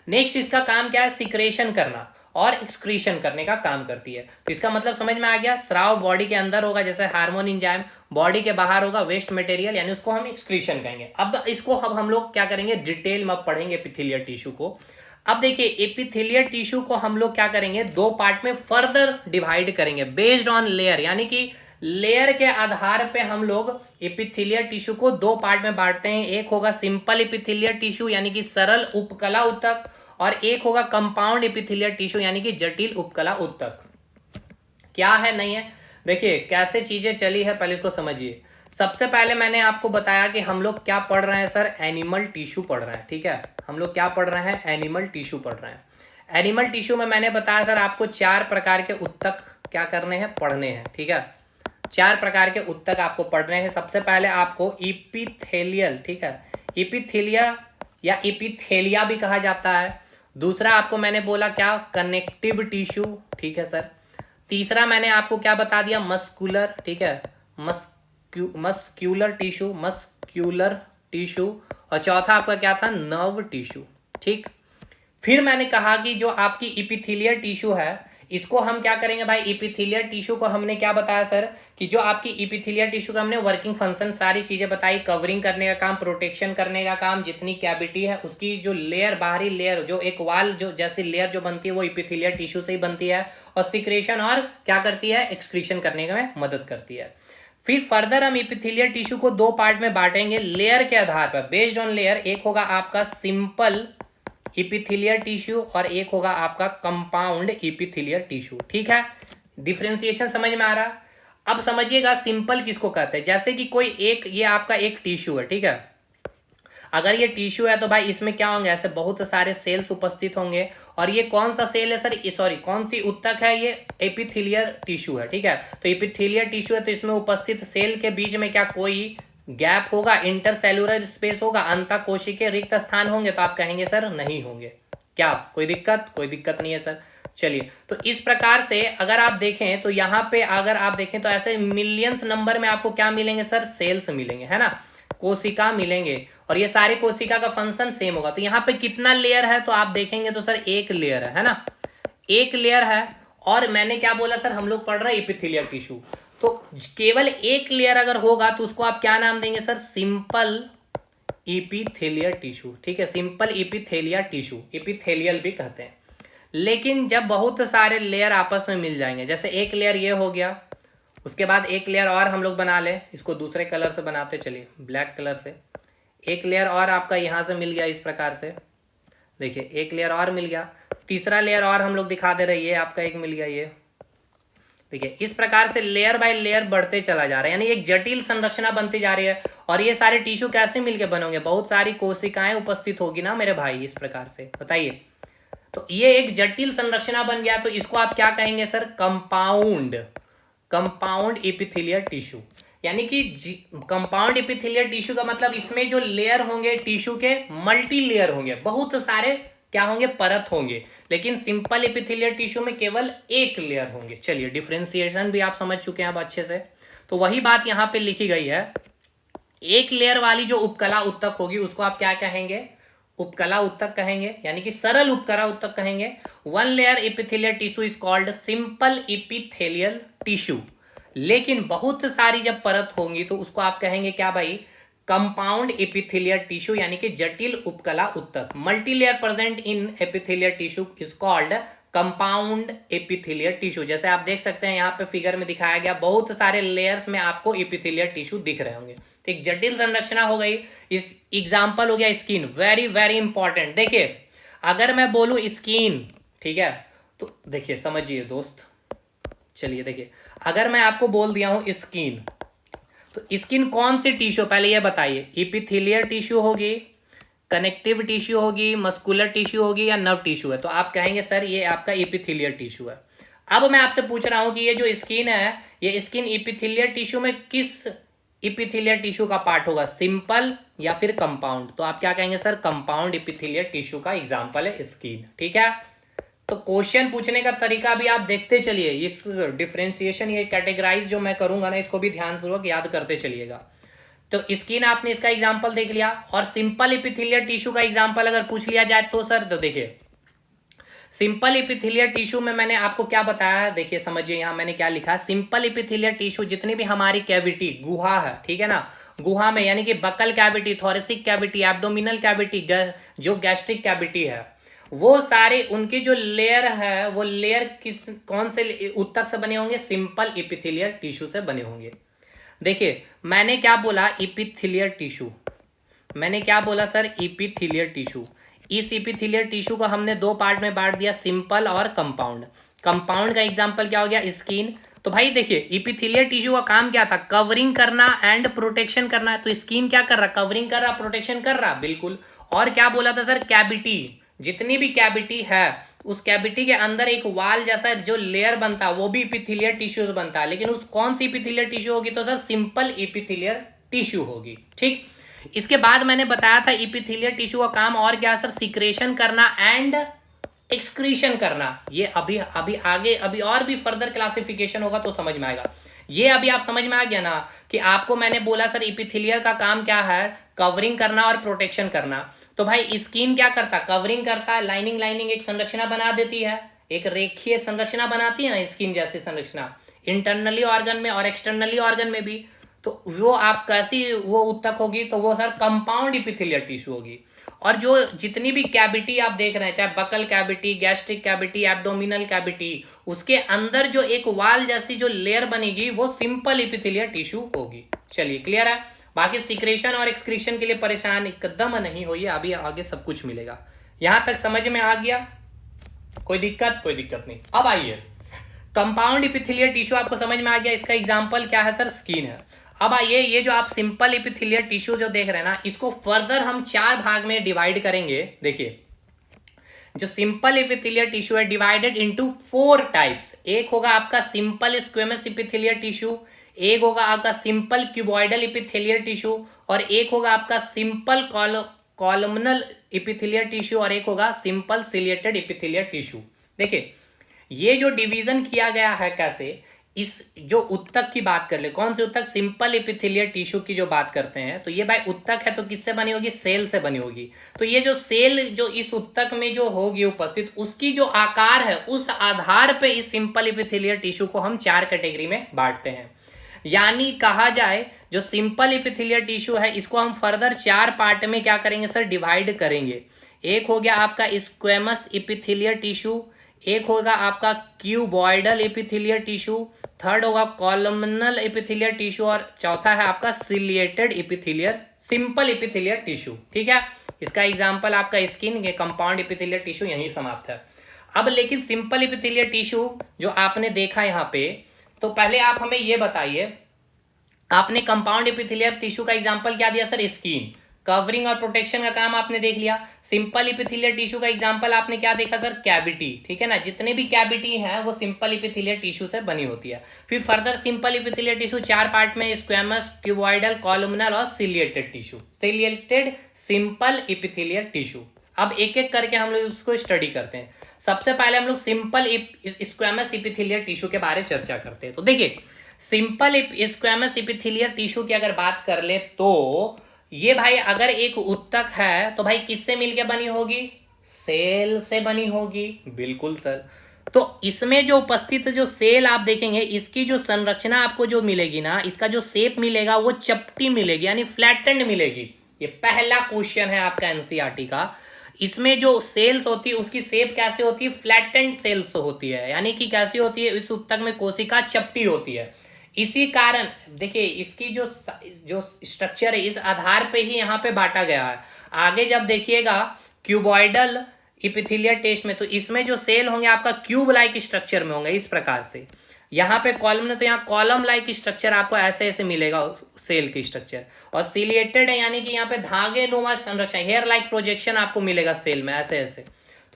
नेक्स्ट इसका काम क्या है, सिक्रेशन करना और एक्सक्रीशन करने का काम करती है। तो इसका मतलब समझ में आ गया, स्राव बॉडी के अंदर होगा जैसे हार्मोन एंजाइम, बॉडी के बाहर होगा वेस्ट मटेरियल, यानी उसको हम एक्सक्रीशन कहेंगे। अब इसको हम लोग क्या करेंगे, डिटेल में पढ़ेंगे एपिथेलियल टिश्यू को। अब देखिए एपिथेलियल टिश्यू को हम लोग क्या करेंगे, दो पार्ट में फर्दर डिवाइड करेंगे बेस्ड ऑन लेयर, यानी कि लेयर के आधार पे हम लोग एपिथेलियल टिश्यू को दो पार्ट में बांटते हैं। एक होगा सिंपल एपिथेलियल टिश्यू यानी कि सरल उपकला ऊतक, और एक होगा कंपाउंड एपिथेलियल टिश्यू यानी कि जटिल उपकला ऊतक। क्या है नहीं है, देखिए कैसे चीजें चली है, पहले इसको समझिए। सबसे पहले मैंने आपको बताया कि हम लोग क्या पढ़ रहे हैं सर, एनिमल टिश्यू पढ़ रहे हैं, ठीक है। हम लोग क्या पढ़ रहे हैं, एनिमल टिश्यू पढ़ रहे हैं। एनिमल टिश्यू में मैंने बताया सर आपको 4 प्रकार के ऊतक क्या करने हैं, पढ़ने हैं, ठीक है। 4 प्रकार के ऊतक आपको पढ़ने हैं। सबसे पहले आपको इपिथेलियल, ठीक है, इपिथेलिया या इपिथेलिया भी कहा जाता है। दूसरा आपको मैंने बोला क्या, कनेक्टिव टिश्यू, ठीक है सर। तीसरा मैंने आपको क्या बता दिया, मस्कुलर, ठीक है, मस्क्यूलर टिश्यू, मस्क्यूलर टिश्यू। और चौथा आपका क्या था, नर्व टिश्यू, ठीक। फिर मैंने कहा कि जो आपकी इपिथेलियल टिश्यू है इसको हम क्या करेंगे भाई, इपिथेलियल टिश्यू को हमने क्या बताया सर, कि जो आपकी इपिथेलियल टिश्यू का हमने वर्किंग फंक्शन सारी चीजें बताई, कवरिंग करने का काम, प्रोटेक्शन करने का काम, जितनी कैविटी है उसकी जो लेयर, बाहरी लेयर, जो एक वाल जो जैसी लेयर जो बनती है वो इपिथेलियल टिश्यू से ही बनती है, और सिक्रेशन और क्या करती है, एक्सक्रीशन करने में मदद करती है। फिर फर्दर हम इपिथेलियल टिश्यू को दो पार्ट में बांटेंगे लेयर के आधार पर, बेस्ड ऑन लेयर। एक होगा आपका सिंपल इपिथेलियल टिश्यू और एक होगा आपका कंपाउंड इपिथेलियल टिश्यू, ठीक है। डिफरेंशिएशन समझ में आ रहा। अब समझिएगा सिंपल किसको कहते हैं, जैसे कि कोई एक, ये आपका एक टिश्यू है, ठीक है। अगर ये टिश्यू है तो भाई इसमें क्या होंगे, ऐसे बहुत सारे सेल्स उपस्थित होंगे। और ये कौन सा सेल है सर, सॉरी कौन सी ऊतक है, ये एपिथेलियल टिश्यू है, ठीक है। तो एपिथेलियल टिश्यू है तो इसमें उपस्थित सेल के बीच में क्या कोई गैप होगा, इंटरसेलुलर स्पेस होगा, अंतःकोशिकीय रिक्त स्थान होंगे, तो आप कहेंगे सर नहीं होंगे। क्या कोई दिक्कत, कोई दिक्कत नहीं है सर। चलिए, तो इस प्रकार से अगर आप देखें तो यहाँ पे अगर आप देखें तो ऐसे मिलियंस नंबर में आपको क्या मिलेंगे सर, सेल्स मिलेंगे, है ना, कोशिका मिलेंगे। और ये सारे कोशिका का फंक्शन सेम होगा। तो यहाँ पे कितना लेयर है, तो आप देखेंगे तो सर एक लेयर है ना, एक लेयर है। और मैंने क्या बोला सर, हम लोग पढ़ रहे हैं एपिथेलियल टिश्यू, तो केवल एक लेयर अगर होगा तो उसको आप क्या नाम देंगे सर, सिंपल एपिथेलियल टिश्यू, ठीक है, सिंपल एपिथेलियल टिश्यू, एपिथेलियल भी कहते हैं। लेकिन जब बहुत सारे लेयर आपस में मिल जाएंगे, जैसे एक लेयर ये हो गया, उसके बाद एक लेयर और हम लोग बना ले, इसको दूसरे कलर से बनाते चलिए, ब्लैक कलर से। एक लेयर और आपका यहाँ से मिल गया इस प्रकार से, देखिए एक लेयर और मिल गया। तीसरा लेयर और हम लोग दिखा दे रहे हैं, ये आपका एक मिल गया, ये देखिए। इस प्रकार से लेयर बाय लेयर बढ़ते चला जा रहा है, यानी एक जटिल संरचना बनती जा रही है। और ये सारे टिश्यू कैसे मिलके बनोगे, बहुत सारी कोशिकाएं उपस्थित होगी ना मेरे भाई, इस प्रकार से बताइए। तो ये एक जटिल संरचना बन गया, तो इसको आप क्या कहेंगे sir, compound, compound epithelial tissue. यानी कि कंपाउंड एपिथेलियल टिश्यू का मतलब इसमें जो लेयर होंगे टिश्यू के, मल्टी लेयर होंगे, बहुत सारे क्या होंगे, परत होंगे। लेकिन सिंपल एपिथेलियल टिश्यू में केवल एक लेयर होंगे। चलिए, डिफरेंशिएशन भी आप समझ चुके हैं अब अच्छे से। तो वही बात यहां पे लिखी गई है, एक लेयर वाली जो उपकला ऊतक होगी उसको आप क्या कहेंगे, उपकला ऊतक कहेंगे, यानी कि सरल उपकला ऊतक कहेंगे। One layer epithelial tissue is called simple epithelial tissue. लेकिन बहुत सारी जब परत होंगी तो उसको आप कहेंगे क्या भाई, कंपाउंड एपिथेलियल टिश्यू, यानी कि जटिल उपकला ऊतक। Multi layer present in epithelial tissue is called compound epithelial tissue. जैसे आप देख सकते हैं यहाँ पे फिगर में दिखाया गया, बहुत सारे लेयर्स में आपको एपिथेलियल टिश्यू दिख रहे होंगे। तो एक जटिल संरचना हो गई। इस एग्जाम्पल हो गया स्किन, वेरी वेरी इंपॉर्टेंट। देखिए अगर मैं बोलूं स्किन, ठीक है, तो देखिए समझिए दोस्त, चलिए देखिए, अगर मैं आपको बोल दिया हूं स्किन, तो स्किन कौन सी टिश्यू, पहले ये बताइए, एपिथेलियल टिश्यू होगी, कनेक्टिव टिश्यू होगी, मस्कुलर टिश्यू होगी, या नर्व टिश्यू है। तो आप कहेंगे सर ये आपका एपिथेलियल टिश्यू है। अब मैं आपसे पूछ रहा हूं कि ये जो स्किन है, ये स्किन एपिथेलियल टिश्यू में किस एपिथेलियल टिश्यू का पार्ट होगा, सिंपल या फिर कंपाउंड। तो आप क्या कहेंगे सर, कंपाउंड एपिथेलियल टिश्यू का एग्जांपल है स्किन, ठीक है। तो क्वेश्चन पूछने का तरीका भी आप देखते चलिए, इस डिफरेंशिएशन, ये कैटेगराइज जो मैं करूंगा ना, इसको भी ध्यानपूर्वक याद करते चलिएगा। तो स्किन आपने इसका एग्जांपल देख लिया, और सिंपल एपिथेलियल टिश्यू का एग्जांपल अगर पूछ लिया जाए तो सर, तो देखिए सिंपल एपिथेलियल टिश्यू में मैंने आपको क्या बताया है, देखिए समझिए यहां मैंने क्या लिखा है। सिंपल एपिथेलियल टिश्यू जितनी भी हमारी कैविटी, गुहा है, ठीक है ना, गुहा में यानी कि buccal cavity, thoracic cavity, abdominal cavity, जो गैस्ट्रिक कैविटी है, वो सारे उनके जो लेयर है, वो लेयर कौन से ऊतक से बने होंगे? सिंपल एपिथेलियल टिश्यू से बने होंगे। देखिए मैंने क्या बोला, एपिथेलियल टिश्यू, मैंने क्या बोला सर, एपिथेलियल टिश्यू। इस एपिथेलियल टिश्यू को हमने दो पार्ट में बांट दिया, सिंपल और कंपाउंड। कंपाउंड का एग्जांपल क्या हो गया? स्किन। तो भाई देखिए एपिथेलियल टिश्यू का काम क्या था? कवरिंग करना एंड प्रोटेक्शन करना। तो स्किन क्या कर रहा? कवरिंग कर रहा, प्रोटेक्शन कर रहा, बिल्कुल। और क्या बोला था सर? कैविटी, जितनी भी कैविटी है उस कैविटी के अंदर एक वाल जैसा जो लेयर बनता है वो भी एपिथेलियल टिश्यू से बनता है, लेकिन उस कौन सी एपिथेलियल टिश्यू होगी? तो सर सिंपल एपिथेलियल टिश्यू होगी, ठीक। इसके बाद मैंने बताया था एपिथेलियल टिश्यू का काम और क्या सर? सिक्रेशन करना एंड एक्सक्रीशन करना। ये अभी अभी आगे अभी और भी फर्दर क्लासिफिकेशन होगा तो समझ में आएगा। ये अभी आप समझ में आ गया ना कि आपको मैंने बोला सर एपिथेलियल का काम क्या है? कवरिंग करना और प्रोटेक्शन करना। तो भाई स्किन क्या करता? कवरिंग करता है, लाइनिंग एक संरचना बना देती है, एक रेखीय संरचना बनाती है ना स्किन जैसी संरचना, इंटरनली ऑर्गन में और एक्सटर्नली ऑर्गन में भी। तो वो आप कैसी वो ऊतक होगी? तो वो सर कंपाउंड एपिथेलियल टिश्यू होगी। और जो जितनी भी कैविटी आप देख रहे हैं, चाहे buccal cavity, gastric cavity, abdominal cavity, उसके अंदर जो एक वाल जैसी जो लेयर बनेगी वो सिंपल एपिथेलियल टिश्यू होगी। चलिए क्लियर है। बाकी सिक्रेशन और एक्सक्रीशन के लिए परेशान एकदम नहीं होइए, अभी आगे सब कुछ मिलेगा। यहां तक समझ में आ गया? कोई दिक्कत? कोई दिक्कत नहीं। अब आइए, कंपाउंड एपिथेलियल टिश्यू आपको समझ में आ गया, इसका एग्जांपल क्या है सर? स्किन है। अब आइए, ये जो आप सिंपल एपिथेलियल टिश्यू जो देख रहे हैं ना, इसको फर्दर हम 4 भाग में डिवाइड करेंगे। देखिए जो सिंपल एपिथेलियल टिश्यू है डिवाइडेड इनटू 4 टाइप्स। एक होगा आपका सिंपल स्क्वेमस एपिथेलियल टिश्यू, एक होगा आपका सिंपल क्यूबॉइडल एपिथेलियल टिश्यू, और एक होगा आपका सिंपल कॉलमनल एपिथेलियल टिश्यू, और एक होगा सिंपल सिलिएटेड एपिथेलियल टिश्यू। देखिए ये जो डिवीजन किया गया है कैसे, इस जो उत्तक की बात कर ले, कौन से उत्तक? सिंपल एपिथेलियल टिश्यू की जो बात करते हैं, तो ये भाई उत्तक है तो किससे बनी होगी? सेल से बनी होगी। तो ये जो सेल जो इस उत्तक में जो होगी उपस्थित, उसकी जो आकार है उस आधार पे इस सिंपल एपिथेलियल टिश्यू को हम 4 कैटेगरी में बांटते हैं। यानी कहा जाए जो सिंपल एपिथेलियल टिश्यू है इसको हम फर्दर 4 पार्ट में क्या करेंगे सर? डिवाइड करेंगे। एक हो गया आपका स्क्वेमस एपिथेलियल टिश्यू, एक होगा आपका क्यूबॉइडल एपिथेलियल टिश्यू, थर्ड होगा कॉलमनल एपिथेलियल टिश्यू, और चौथा है आपका ciliated epithelial simple epithelial tissue, ठीक है। इसका एग्जांपल आपका स्किन के कंपाउंड एपिथेलियल टिश्यू यहीं समाप्त है। अब लेकिन सिंपल एपिथेलियल टिश्यू जो आपने देखा यहाँ पे, तो पहले आप हमें ये बताइए, आपने कंपाउंड एपिथेलियल टिश्यू का एग्जांपल क्या दिया सर? स्किन। कवरिंग और प्रोटेक्शन का काम आपने देख लिया। सिंपल एपिथेलियल टिश्यू का एग्जांपल आपने क्या देखा सर? कैविटी, ठीक है ना। जितने भी कैविटी है वो सिंपल एपिथेलियल टिश्यू से बनी होती है। फिर further simple epithelial tissue 4 part में, स्क्वेमस, क्यूबॉइडल, कॉलमनल और ciliated tissue, ciliated simple epithelial tissue. अब एक एक करके हम लोग उसको स्टडी करते हैं। सबसे पहले हम लोग सिंपल स्क्वेमस एपिथेलियल टिश्यू के बारे में चर्चा करते हैं। तो देखिए सिंपल स्क्वेमस एपिथेलियल टिश्यू की अगर बात कर ले तो ये भाई अगर एक उत्तक है तो भाई किससे मिलके बनी होगी? सेल से बनी होगी, बिल्कुल सर। तो इसमें जो उपस्थित जो सेल आप देखेंगे, इसकी जो संरचना आपको जो मिलेगी ना, इसका जो शेप मिलेगा वो चपटी मिलेगी, यानी फ्लैटेंड मिलेगी। ये पहला क्वेश्चन है आपका एनसीईआरटी का। इसमें जो सेल्स होती है उसकी शेप कैसे होती है? फ्लैटेंड सेल्स होती है, यानी कि कैसी होती है? इस उत्तक में कोशिका चपटी होती है। इसी कारण देखिए इसकी जो स्ट्रक्चर है इस आधार पे ही यहाँ पे बांटा गया है। आगे जब देखिएगा क्यूबॉइडल एपिथेलियल टेस्ट में, तो इसमें जो सेल होंगे आपका क्यूब लाइक स्ट्रक्चर में होंगे इस प्रकार से। यहाँ पे कॉलम में तो यहाँ कॉलम लाइक स्ट्रक्चर आपको ऐसे ऐसे मिलेगा सेल की स्ट्रक्चर, और सिलिएटेड है यानी कि यहाँ पे धागे नुमा संरचना, हेयर लाइक प्रोजेक्शन आपको मिलेगा सेल में ऐसे ऐसे।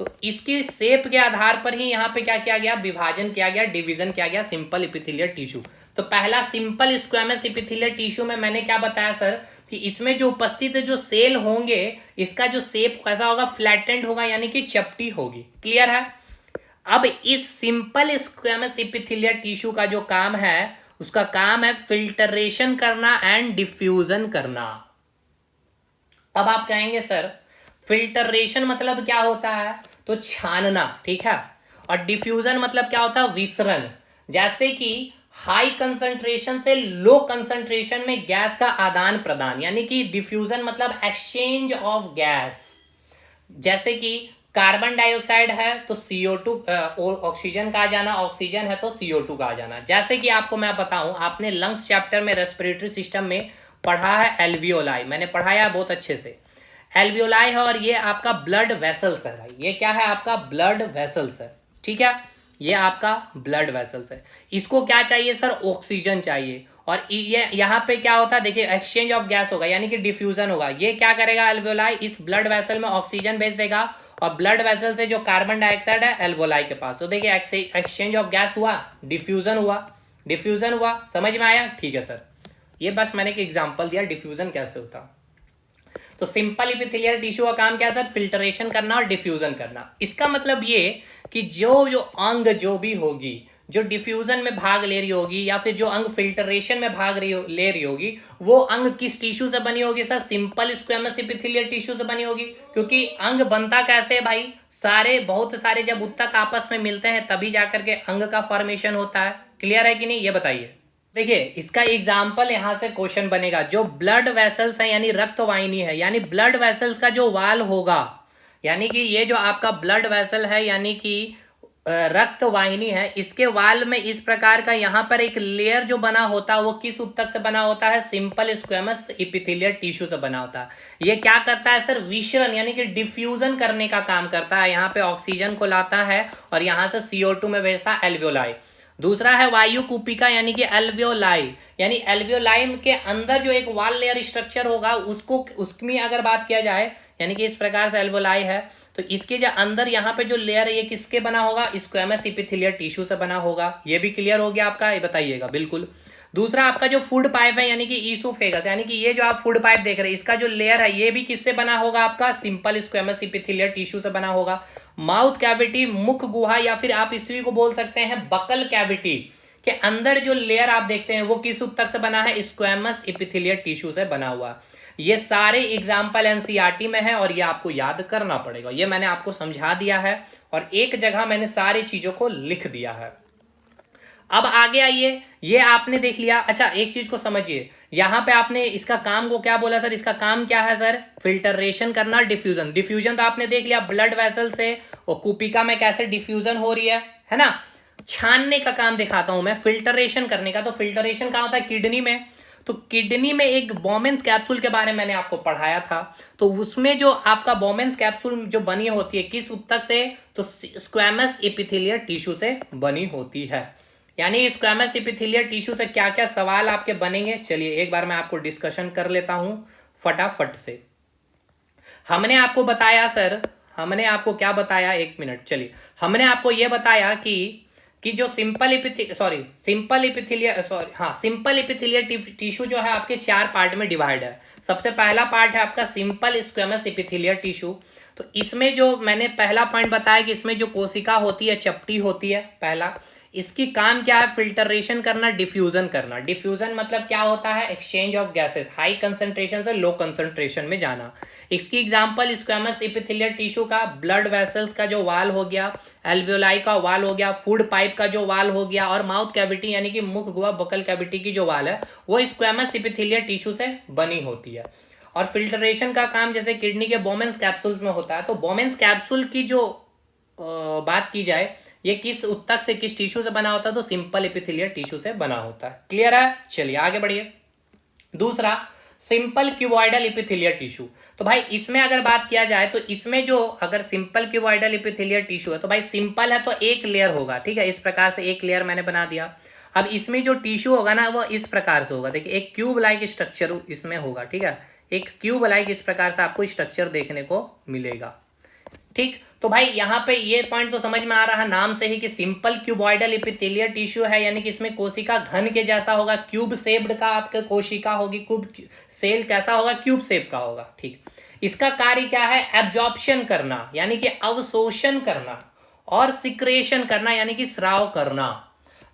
तो इसकी शेप के आधार पर ही यहाँ पे क्या किया गया? विभाजन किया गया, डिवीजन किया गया सिंपल एपिथेलियल टिश्यू। तो पहला सिंपल स्क्वेमस एपिथेलियल टिश्यू में मैंने क्या बताया सर कि इसमें जो उपस्थित जो सेल होंगे इसका जो शेप कैसा होगा? फ्लैटेंड होगा, यानी कि चपटी होगी। क्लियर है? अब इस सिंपल स्क्वेमस एपिथेलियल टिश्यू का जो काम है, उसका काम है फिल्टरेशन करना एंड डिफ्यूजन करना। अब आप कहेंगे सर फिल्टरेशन मतलब क्या होता है, तो छानना, ठीक है, और डिफ्यूजन मतलब क्या होता है, विसरण। जैसे कि हाई कंसंट्रेशन से लो कंसंट्रेशन में गैस का आदान प्रदान, यानी कि डिफ्यूजन मतलब एक्सचेंज ऑफ गैस। जैसे कि कार्बन डाइऑक्साइड है तो CO2, ऑक्सीजन का आ जाना, ऑक्सीजन है तो CO2 का आ जाना। जैसे कि आपको मैं बताऊं, आपने लंग्स चैप्टर में रेस्पिरेटरी सिस्टम में पढ़ा है एल्वियोलाई, मैंने पढ़ाया बहुत अच्छे से। एल्वियोलाई है और ये आपका ब्लड वेसल्स है भाई, ये क्या है, आपका ब्लड वेसल्स है, ठीक है, ये आपका ब्लड वेसल्स है। इसको क्या चाहिए सर, ऑक्सीजन चाहिए। और ये यहाँ पे क्या होता है, देखिए एक्सचेंज ऑफ गैस होगा, यानी कि डिफ्यूजन होगा। ये क्या करेगा, एल्वियोलाई इस ब्लड वेसल में ऑक्सीजन भेज देगा, और ब्लड वेसल से जो कार्बन डाइऑक्साइड है एल्वियोलाई के पास, तो देखिए एक्सचेंज ऑफ गैस हुआ, डिफ्यूजन हुआ, डिफ्यूजन हुआ। समझ में आया, ठीक है सर। ये बस मैंने एक एग्जांपल दिया डिफ्यूजन कैसे होता। तो सिंपल एपिथेलियल टिश्यू का काम क्या है सर, फिल्टरेशन करना और डिफ्यूजन करना। इसका मतलब ये कि जो जो अंग जो भी होगी, जो डिफ्यूजन में भाग ले रही होगी या फिर जो अंग फिल्टरेशन में भाग ले रही होगी, वो अंग किस टिश्यू से बनी होगी sir, simple squamous epithelial tissue से बनी होगी। क्योंकि अंग बनता कैसे है भाई, सारे बहुत सारे जब उत्तक आपस में मिलते हैं तभी जाकर के अंग का फॉर्मेशन होता है। क्लियर है कि नहीं, ये बताइए। देखिए इसका एग्जाम्पल यहां से क्वेश्चन बनेगा, जो ब्लड वेसल्स है यानी रक्त वाहिनी है, यानी ब्लड वेसल्स का जो वाल होगा, यानी कि ये जो आपका ब्लड वेसल है यानी कि रक्त वाहिनी है, इसके वाल में इस प्रकार का यहाँ पर एक लेयर जो बना होता है, वो किस उत्तक से बना होता है, सिंपल स्क्वेमस एपिथेलियल टिश्यू से बना होता है। ये क्या करता है सर, विसरण यानी कि डिफ्यूजन करने का काम करता है। यहाँ पे ऑक्सीजन को लाता है और यहाँ से CO2 में भेजता है एल्वियोलाई। दूसरा है वायु कूपिका यानी कि एल्वियोलाई, यानी एल्वियोलाई के अंदर जो एक वाल लेयर स्ट्रक्चर होगा, उसको उसमें अगर बात किया जाए, यानी कि इस प्रकार से एल्वियोलाई है, तो इसके जो अंदर यहाँ पे जो लेयर है ये किसके बना होगा, स्क्वेमस एपिथेलियल टिश्यू से बना होगा। ये भी क्लियर हो गया आपका, ये बताइएगा बिल्कुल। दूसरा आपका जो फूड पाइप है यानी कि ईसोफेगस, यानी कि ये जो आप फूड पाइप देख रहे हैं, इसका जो लेयर है ये भी किससे बना होगा, आपका सिंपल स्क्वेमस एपिथेलियल टिश्यू से बना होगा। माउथ कैविटी, मुख गुहा, या फिर आप इसी को बोल सकते हैं बकल कैविटी के अंदर जो लेयर आप देखते हैं वो किस उत्तक से बना है, स्क्वेमस एपिथेलियल टिश्यू से बना हुआ। ये सारे एग्जाम्पल एनसीईआरटी में है और ये आपको याद करना पड़ेगा। ये मैंने आपको समझा दिया है और एक जगह मैंने सारी चीजों को लिख दिया है। अब आगे आइए, ये आपने देख लिया। अच्छा एक चीज को समझिए, यहां पे आपने इसका काम को क्या बोला सर, इसका काम क्या है सर, फिल्टरेशन करना, डिफ्यूजन। डिफ्यूजन तो आपने देख लिया ब्लड वेसल से, और कूपिका में कैसे डिफ्यूजन हो रही है ना। छानने का काम दिखाता हूं मैं, फिल्टरेशन करने का। तो फिल्टरेशन कहां होता है, किडनी में। तो किडनी में एक बोमेंस कैप्सूल के बारे में मैंने आपको पढ़ाया था, तो उसमें जो आपका बोमेंस कैप्सूल जो बनी होती है किस उत्तक से, तो स्क्वेमस एपिथेलियल टिश्यू से बनी होती है। यानी स्क्वेमस एपिथेलियल टिश्यू से क्या क्या सवाल आपके बनेंगे, चलिए एक बार मैं आपको डिस्कशन कर लेता हूं फटाफट से। हमने आपको बताया सर, हमने आपको क्या बताया, एक मिनट, चलिए हमने आपको यह बताया कि जो सिंपल एपिथेलियल टिश्यू जो है आपके 4 पार्ट में डिवाइड है। सबसे पहला पार्ट है आपका सिंपल स्क्वेमस एपिथेलियल टिश्यू। तो इसमें जो मैंने पहला पॉइंट बताया कि इसमें जो कोशिका होती है, चपटी होती है पहला, इसकी काम क्या है, फिल्टरेशन करना, डिफ्यूजन करना। डिफ्यूजन मतलब क्या होता है, exchange of gases, high concentration से लो कंसंट्रेशन में जाना। इसकी एग्जांपल स्क्वेमस एपिथेलियल टिश्यू का ब्लड वेसल्स का जो वाल हो गया, एल्वियोलाई का वाल हो गया, फूड पाइप का जो वाल हो गया, और माउथ कैविटी यानी कि मुख गुहा बकल कैविटी की जो वाल है वो स्क्वेमस एपिथेलियल टिश्यू से बनी होती है। और फिल्टरेशन का काम जैसे किडनी के बोमेंस कैप्सूल्स में होता है, तो बोमेंस कैप्सूल की जो बात की जाए, ये किस उत्तक से, किस टिश्यू से बना होता है, तो सिंपल एपिथेलियल टिश्यू से बना होता है। क्लियर है, चलिए आगे बढ़िए। दूसरा सिंपल क्यूबॉइडल एपिथेलियल टिश्यू। तो भाई इसमें अगर बात किया जाए तो इसमें जो अगर सिंपल क्यूबॉइडल एपिथेलियल टिश्यू है, तो भाई सिंपल है तो एक लेयर होगा, ठीक है, इस प्रकार से एक लेयर मैंने बना दिया। अब इसमें जो टिश्यू होगा ना वो इस प्रकार से होगा, देखिए एक क्यूब लाइक स्ट्रक्चर इसमें होगा, ठीक है, एक क्यूब लाइक इस प्रकार से आपको स्ट्रक्चर देखने को मिलेगा। ठीक, तो भाई यहाँ पे ये पॉइंट तो समझ में आ रहा है नाम से ही कि सिंपल क्यूबॉइडल एपिथेलियल टिश्यू है, यानी कि इसमें कोशिका घन के जैसा होगा, क्यूब शेप्ड का आपके कोशिका होगी, क्यूब सेल कैसा होगा, क्यूब शेप का होगा। ठीक, इसका कार्य क्या है, एब्जॉर्प्शन करना यानी कि अवशोषण करना, और सिक्रेशन करना यानी कि स्राव करना।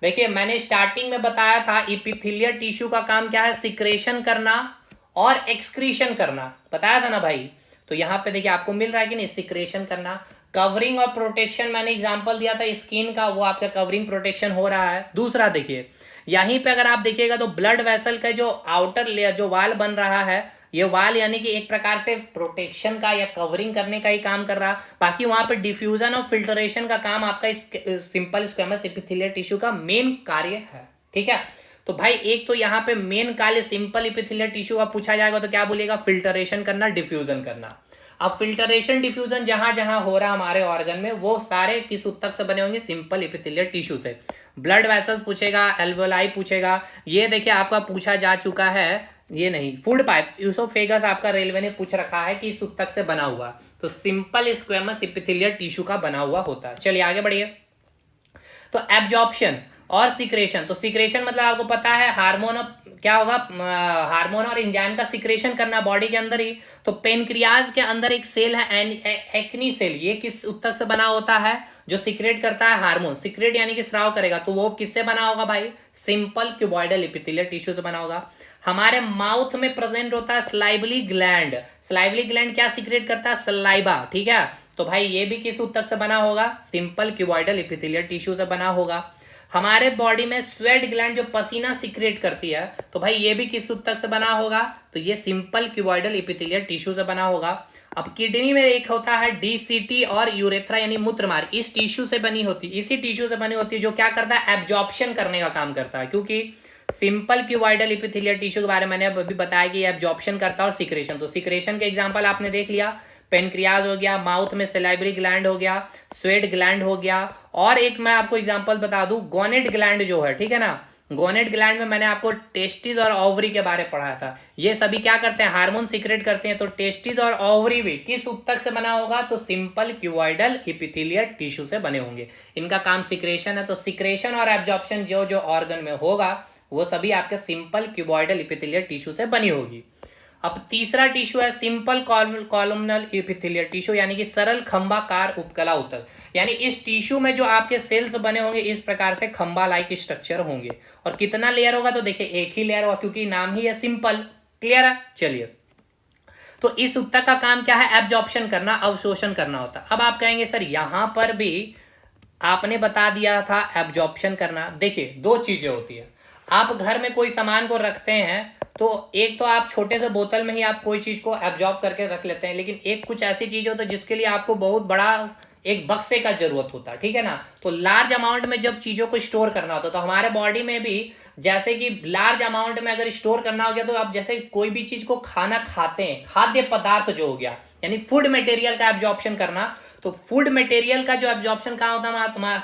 देखिए मैंने स्टार्टिंग में बताया था इपिथेलियल टिश्यू का काम क्या है, सिक्रेशन करना और एक्सक्रीशन करना, बताया था ना भाई। तो यहां पे देखिए आपको मिल रहा है कि नहीं, सिक्रेशन करना। कवरिंग और प्रोटेक्शन मैंने एग्जांपल दिया था स्किन का, वो आपका कवरिंग प्रोटेक्शन हो रहा है। दूसरा देखिए यहीं पे अगर आप देखिएगा तो ब्लड वेसल का जो आउटर लेयर जो वाल बन रहा है, ये वाल यानी कि एक प्रकार से प्रोटेक्शन का या कवरिंग करने का ही काम कर रहा। बाकी वहां पे डिफ्यूजन और फिल्टरेशन का काम आपका इस सिंपल स्क्वेमस एपिथेलियल टिश्यू का मेन कार्य है। ठीक है, तो भाई एक तो यहाँ पे मेन कार्य सिंपल एपिथेलियल टिश्यू का पूछा जाएगा तो क्या बोलेगा, फिल्टरेशन करना, डिफ्यूजन करना। अब फिल्टरेशन डिफ्यूजन जहां जहां हो रहा हमारे ऑर्गन में, वो सारे किस उत्तक से बने होंगे, सिंपल एपिथेलियल टिश्यू से। ब्लड वेसल पूछेगा, एल्वेलाई पूछेगा, ये देखिए आपका पूछा जा चुका है, ये नहीं, फूड पाइप यूसोफेगस आपका रेलवे ने पूछ रखा है कि इस उत्तक से बना हुआ, तो सिंपल स्क्वेमस एपिथेलियल टिश्यू का बना हुआ होता है। चलिए आगे बढ़िए। तो एब्जॉर्प्शन और सिक्रेशन, तो सिक्रेशन मतलब आपको पता है हार्मोन, क्या होगा, हार्मोन और एंजाइम का सिक्रेशन करना बॉडी के अंदर ही। तो पेनक्रियाज के अंदर एक सेल है एक्नी सेल, ये किस उत्तक से बना होता है, जो सिक्रेट करता है हार्मोन, सिक्रेट यानी कि स्राव करेगा, तो वो किससे बना होगा भाई, सिंपल क्यूबॉइडल एपिथेलियल टिश्यू से बना होगा। हमारे माउथ में प्रेजेंट होता है स्लाइवली ग्लैंड, स्लाइवली ग्लैंड क्या सिक्रेट करता है, सलाइबा। ठीक है, तो भाई ये भी किस उत्तक से बना होगा, सिंपल क्यूबॉइडल एपिथेलियल टिश्यू से बना होगा। हमारे बॉडी में स्वेट ग्लैंड जो पसीना सिक्रेट करती है, तो भाई ये भी किस उत्तक से बना होगा, तो ये सिंपल क्यूबॉइडल एपिथेलियल टिश्यू से बना होगा। अब किडनी में एक होता है डीसीटी और यूरेथ्रा यानी मूत्रमार्ग, इस टिश्यू से बनी होती, इसी टिश्यू से बनी होती है, जो क्या करता है, एब्जॉर्प्शन करने का काम करता है। क्योंकि सिंपल क्यूबॉइडल एपिथेलियल टिश्यू के बारे में मैंने अभी बताया कि एब्जॉर्प्शन करता है और सिक्रेशन। तो सिक्रेशन के एग्जांपल आपने देख लिया, पेनक्रियाज हो गया, माउथ में सलाइवरी ग्लैंड हो गया, स्वेट ग्लैंड हो गया, और एक मैं आपको एग्जांपल बता दूं, गोनेड ग्लैंड जो है, ठीक है ना, गोनेड ग्लैंड में मैंने आपको टेस्टिस और ओवरी के बारे में पढ़ाया था। ये सभी क्या करते हैं, हार्मोन सिक्रेट करते हैं। तो टेस्टिस और ओवरी भी किस उत्तक से बना होगा, तो सिंपल क्यूबॉइडल एपिथेलियल टिश्यू से बने होंगे। इनका काम सिक्रेशन है, तो सिक्रेशन और एब्जॉर्प्शन जो जो ऑर्गन में होगा वो सभी आपके सिंपल क्यूबॉइडल एपिथेलियल टिश्यू से बनी होगी। अब तीसरा टिश्यू है सिंपल कॉलमनल एपिथेलियल टिश्यू, यानी कि सरल खंभाकार उपकला उत्तक। यानी इस टिश्यू में जो आपके सेल्स बने होंगे इस प्रकार से खंभा लाइक स्ट्रक्चर होंगे। और कितना लेयर होगा, तो देखिए एक ही लेयर होगा, क्योंकि नाम ही है सिंपल। क्लियर है, चलिए। तो इस उत्तक का काम क्या है, एब्जॉर्प्शन करना, अवशोषण करना होता है। अब आप कहेंगे सर यहां पर भी आपने बता दिया था एब्जॉर्प्शन करना। देखिए दो चीजें होती है, आप घर में कोई सामान को रखते हैं तो एक तो आप छोटे से बोतल में ही आप कोई चीज को एब्जॉर्ब करके रख लेते हैं, लेकिन एक कुछ ऐसी चीज होती है जिसके लिए आपको बहुत बड़ा एक बक्से का जरूरत होता है, ठीक है ना। तो लार्ज अमाउंट में जब चीजों को स्टोर करना होता है, तो हमारे बॉडी में भी जैसे कि लार्ज अमाउंट में अगर स्टोर करना हो गया, तो आप जैसे कोई भी चीज को खाना खाते हैं, खाद्य पदार्थ जो हो गया यानी फूड मटेरियल का एब्जॉर्प्शन करना, तो फूड मटेरियल का जो एब्जॉर्प्शन कहाँ होता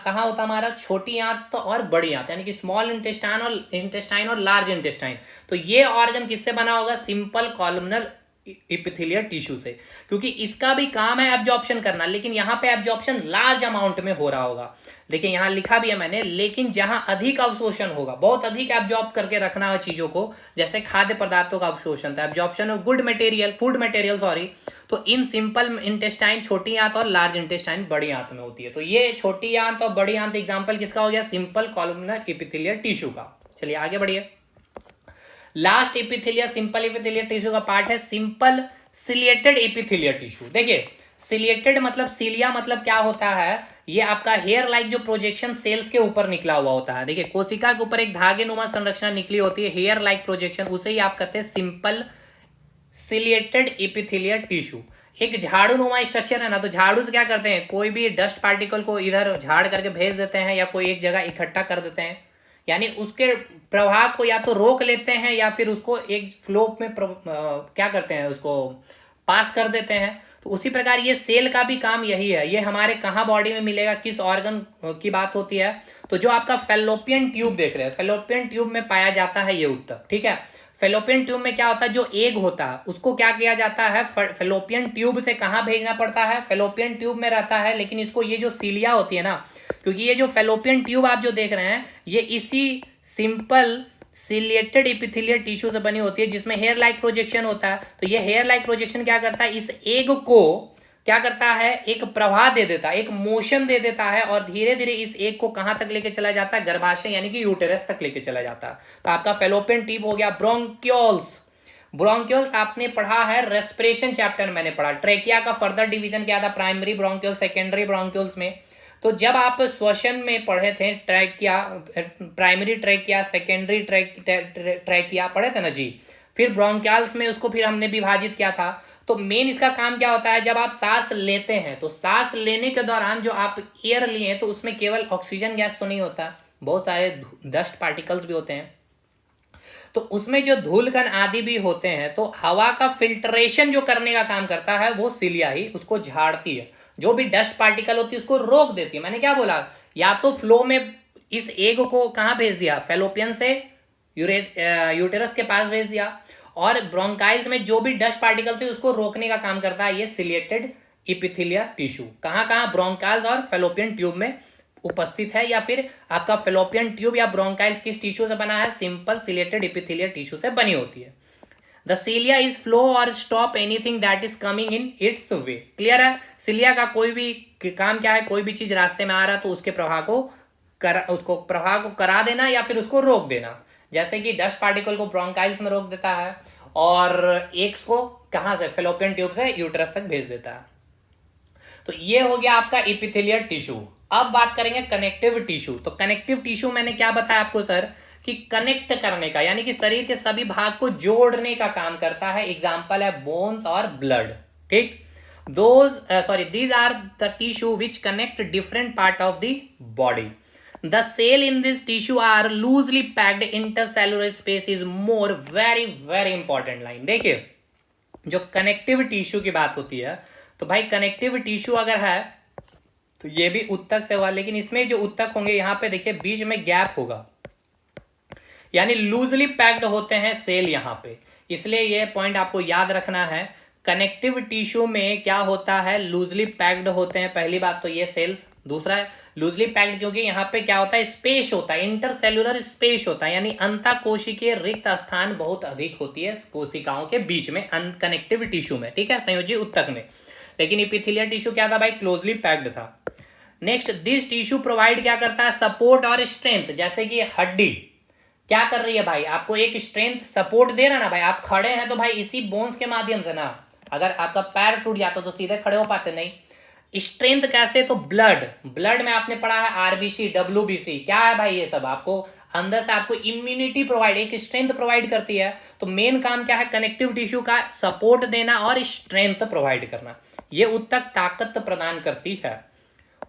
है हमारा, छोटी आंत और बड़ी आंत, यानी कि स्मॉल इंटेस्टाइन और लार्ज इंटेस्टाइन। तो ये ऑर्गन किससे बना होगा, सिंपल कॉलमनल एपिथेलियल टिश्यू से, क्योंकि इसका भी काम है एब्जॉर्प्शन करना, लेकिन यहाँ पे एब्जॉर्प्शन लार्ज अमाउंट में हो रहा होगा। देखिए यहाँ लिखा भी है मैंने, लेकिन जहां अधिक अवशोषण होगा, बहुत अधिक एब्जॉर्ब करके रखना है चीजों को, जैसे खाद्य पदार्थों का अवशोषण, तो absorption of food material sorry, तो इन सिंपल इंटेस्टाइन छोटी आंत और लार्ज इंटेस्टाइन बड़ी आंत में होती है। तो ये छोटी आंत और बड़ी आंत एग्जाम्पल किसका हो गया, सिंपल कॉलमनर एपिथेलियल टिश्यू का। चलिए आगे बढ़िए। Last epithelial simple epithelial tissue का पार्ट है सिंपल सिलिएटेड एपिथेलियल टिश्यू। देखिए सिलिएटेड मतलब, सिलिया मतलब क्या होता है, ये आपका हेयर लाइक जो प्रोजेक्शन सेल्स के ऊपर निकला हुआ होता है। देखिए कोशिका के ऊपर एक धागे नुमा संरचना निकली होती है, हेयर लाइक प्रोजेक्शन, उसे ही आप कहते हैं सिंपल सिलिएटेड एपिथेलियल टिश्यू। एक झाड़ू नुमा स्ट्रक्चर है ना, तो झाड़ू से क्या करते हैं, कोई भी डस्ट पार्टिकल को इधर झाड़ करके भेज देते हैं या कोई एक जगह इकट्ठा कर देते हैं, यानी उसके प्रभाव को या तो रोक लेते हैं या फिर उसको एक फ्लो में क्या करते हैं, उसको पास कर देते हैं। तो उसी प्रकार ये सेल का भी काम यही है। ये हमारे कहाँ बॉडी में मिलेगा, किस ऑर्गन की बात होती है, तो जो आपका फेलोपियन ट्यूब देख रहे हैं, फेलोपियन ट्यूब में पाया जाता है ये उत्तक, ठीक है। फेलोपियन ट्यूब में क्या होता है, जो एग होता है उसको क्या किया जाता है, फेलोपियन ट्यूब से कहाँ भेजना पड़ता है, फेलोपियन ट्यूब में रहता है, लेकिन इसको ये जो सीलिया होती है ना, क्योंकि ये जो फेलोपियन ट्यूब आप जो देख रहे हैं ये इसी सिंपल सिलिएटेड एपिथेलियल टिश्यू से बनी होती है, जिसमें हेयर लाइक प्रोजेक्शन होता है। तो ये हेयर लाइक प्रोजेक्शन क्या करता है, इस एग को क्या करता है, एक प्रवाह दे देता है, एक मोशन दे देता है और धीरे धीरे इस एग को कहां तक लेके चला जाता है, गर्भाशय यानी कि यूटेरस तक लेके चला जाता है। तो आपका फेलोपियन ट्यूब हो गया। ब्रोंक्यूल्स, ब्रोंक्यूल्स आपने पढ़ा है, रेस्पिरेशन चैप्टर मैंने पढ़ा। ट्रेकिया का फर्दर डिवीजन क्या था, प्राइमरी ब्रोंक्यूल्स, सेकेंडरी ब्रोंक्यूल्स में। तो जब आप श्वसन में पढ़े थे trachea, primary trachea, secondary trachea पढ़े थे ना जी, फिर ब्रोंक्याल्स में उसको फिर हमने विभाजित किया था। तो मेन इसका काम क्या होता है, जब आप सांस लेते हैं तो सांस लेने के दौरान जो आप एयर लिए तो उसमें केवल ऑक्सीजन गैस तो नहीं होता, बहुत सारे डस्ट पार्टिकल्स भी होते हैं। तो उसमें जो धूल कण आदि भी होते हैं, तो हवा का फिल्ट्रेशन जो करने का काम करता है वो सिलिया ही उसको झाड़ती है। जो भी डस्ट पार्टिकल होती है उसको रोक देती है। मैंने क्या बोला, या तो फ्लो में इस एग को कहां भेज दिया, फेलोपियन से यूटेरस के पास भेज दिया, और ब्रोंकाइल्स में जो भी डस्ट पार्टिकल थे उसको रोकने का काम करता है ये सिलिएटेड इपिथेलियल टिश्यू। कहां कहां, ब्रोंकाइल्स और फेलोपियन ट्यूब में उपस्थित है। या फिर आपका फेलोपियन ट्यूब या ब्रोंकाइल्स किस टिश्यू से बना है, सिंपल सिलेटेड इपिथेलियल टिश्यू से बनी होती है। द सिलिया इज फ्लो और stop anything that is coming in its way. Clear है, सिलिया का कोई भी काम क्या है, कोई भी चीज रास्ते में आ रहा है तो उसके प्रवाह को करा देना या फिर उसको रोक देना। जैसे कि डस्ट पार्टिकल को ब्रोंकाइल्स में रोक देता है और एग्स को कहां से, फेलोपियन ट्यूब से यूटेरस तक भेज देता है। तो ये हो गया आपका इपिथेलियल टिश्यू। अब बात करेंगे कनेक्टिव टिश्यू। तो कनेक्टिव टिश्यू मैंने क्या बताया आपको सर, कि कनेक्ट करने का, यानी कि शरीर के सभी भाग को जोड़ने का काम करता है। एग्जांपल है बोन्स और ब्लड। ठीक, these are the tissue which connect different part of the body. The cell in this tissue are loosely packed. Intercellular space is more, very very important line। देखिए, जो कनेक्टिव टिश्यू की बात होती है, तो भाई कनेक्टिव टिश्यू अगर है तो ये भी उत्तक से हुआ, लेकिन इसमें जो उत्तक होंगे यहां पे देखिए बीच में गैप होगा, यानी लूजली पैक्ड होते हैं सेल यहां पे। इसलिए ये पॉइंट आपको याद रखना है। कनेक्टिव टिश्यू में क्या होता है, लूजली पैक्ड होते हैं, पहली बात तो ये सेल्स। दूसरा है लूजली पैक्ड क्योंकि यहाँ पे क्या होता है, स्पेस होता है, इंटरसेलुलर स्पेस होता है, यानी अंतःकोशिकीय रिक्त स्थान बहुत अधिक होती है कोशिकाओं के बीच में कनेक्टिव टिश्यू में। ठीक है, संयोजी उत्तक में। लेकिन इपिथेलियल टिश्यू क्या था भाई, क्लोजली पैक्ड था। नेक्स्ट, दिस टिश्यू प्रोवाइड क्या करता है, सपोर्ट और स्ट्रेंथ। जैसे कि हड्डी क्या कर रही है भाई, आपको एक स्ट्रेंथ सपोर्ट दे रहा ना भाई, आप खड़े हैं तो भाई इसी बोन्स के माध्यम से ना, अगर आपका पैर टूट जाता तो सीधे खड़े हो पाते नहीं। स्ट्रेंथ कैसे, तो ब्लड में आपने पढ़ा है आरबीसी, डब्ल्यूबीसी, क्या है भाई ये सब, आपको अंदर से आपको इम्यूनिटी प्रोवाइड, एक स्ट्रेंथ प्रोवाइड करती है। तो मेन काम क्या है, कनेक्टिव टिश्यू का सपोर्ट देना और स्ट्रेंथ प्रोवाइड करना। ये उत्तक ताकत प्रदान करती है।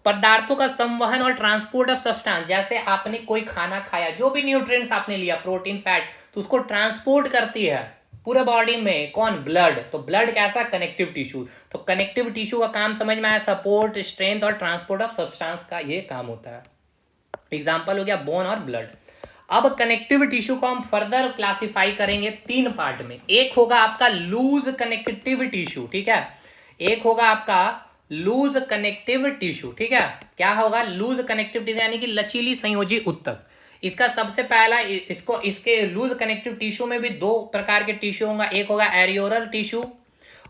पदार्थों का संवहन और ट्रांसपोर्ट ऑफ सब्सटेंस, जैसे आपने कोई खाना खाया, जो भी न्यूट्रिएंट्स आपने लिया, प्रोटीन, फैट, तो उसको ट्रांसपोर्ट करती है पूरे बॉडी में कौन, ब्लड। तो ब्लड कैसा, कनेक्टिव टिश्यू। तो कनेक्टिव टिश्यू का काम समझ में आया, सपोर्ट, स्ट्रेंथ और ट्रांसपोर्ट ऑफ सब्सटेंस का ये काम होता है। एग्जाम्पल हो गया बोन और ब्लड। अब कनेक्टिव टिश्यू को हम फर्दर क्लासिफाई करेंगे 3 पार्ट में। एक होगा आपका लूज कनेक्टिव टिश्यू, ठीक है, एक होगा आपका लूज कनेक्टिव टिश्यू। ठीक है, क्या होगा, लूज कनेक्टिव टिश्यू यानी कि लचीली संयोजी उत्तक। इसका सबसे पहला, इसके लूज कनेक्टिव टिश्यू में भी 2 प्रकार के टिश्यू होगा, एक होगा एरियोरल टिश्यू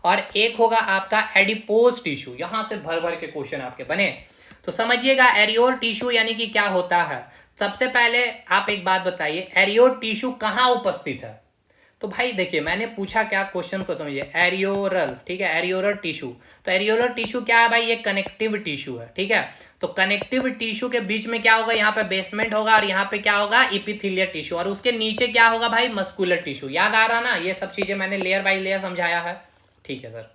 और एक होगा आपका एडिपोज टिश्यू। यहां से भर भर के क्वेश्चन आपके बने, तो समझिएगा एरियोर टिश्यू यानी कि क्या होता है। सबसे पहले आप एक बात बताइए, एरियोर टिश्यू कहां उपस्थित है। तो भाई देखिए, मैंने पूछा क्या, क्वेश्चन को समझिए, एरियोरल, ठीक है, एरियोरल टिश्यू। तो एरियोरल टिश्यू क्या है भाई, ये कनेक्टिव टिश्यू है। ठीक है, तो कनेक्टिव टिश्यू के बीच में क्या होगा, यहाँ पे बेसमेंट होगा और यहाँ पे क्या होगा, इपिथेलियल टिश्यू, और उसके नीचे क्या होगा भाई, मस्कुलर टिश्यू। याद आ रहा ना, ये सब चीजें मैंने लेयर बाय लेयर समझाया है। ठीक है सर,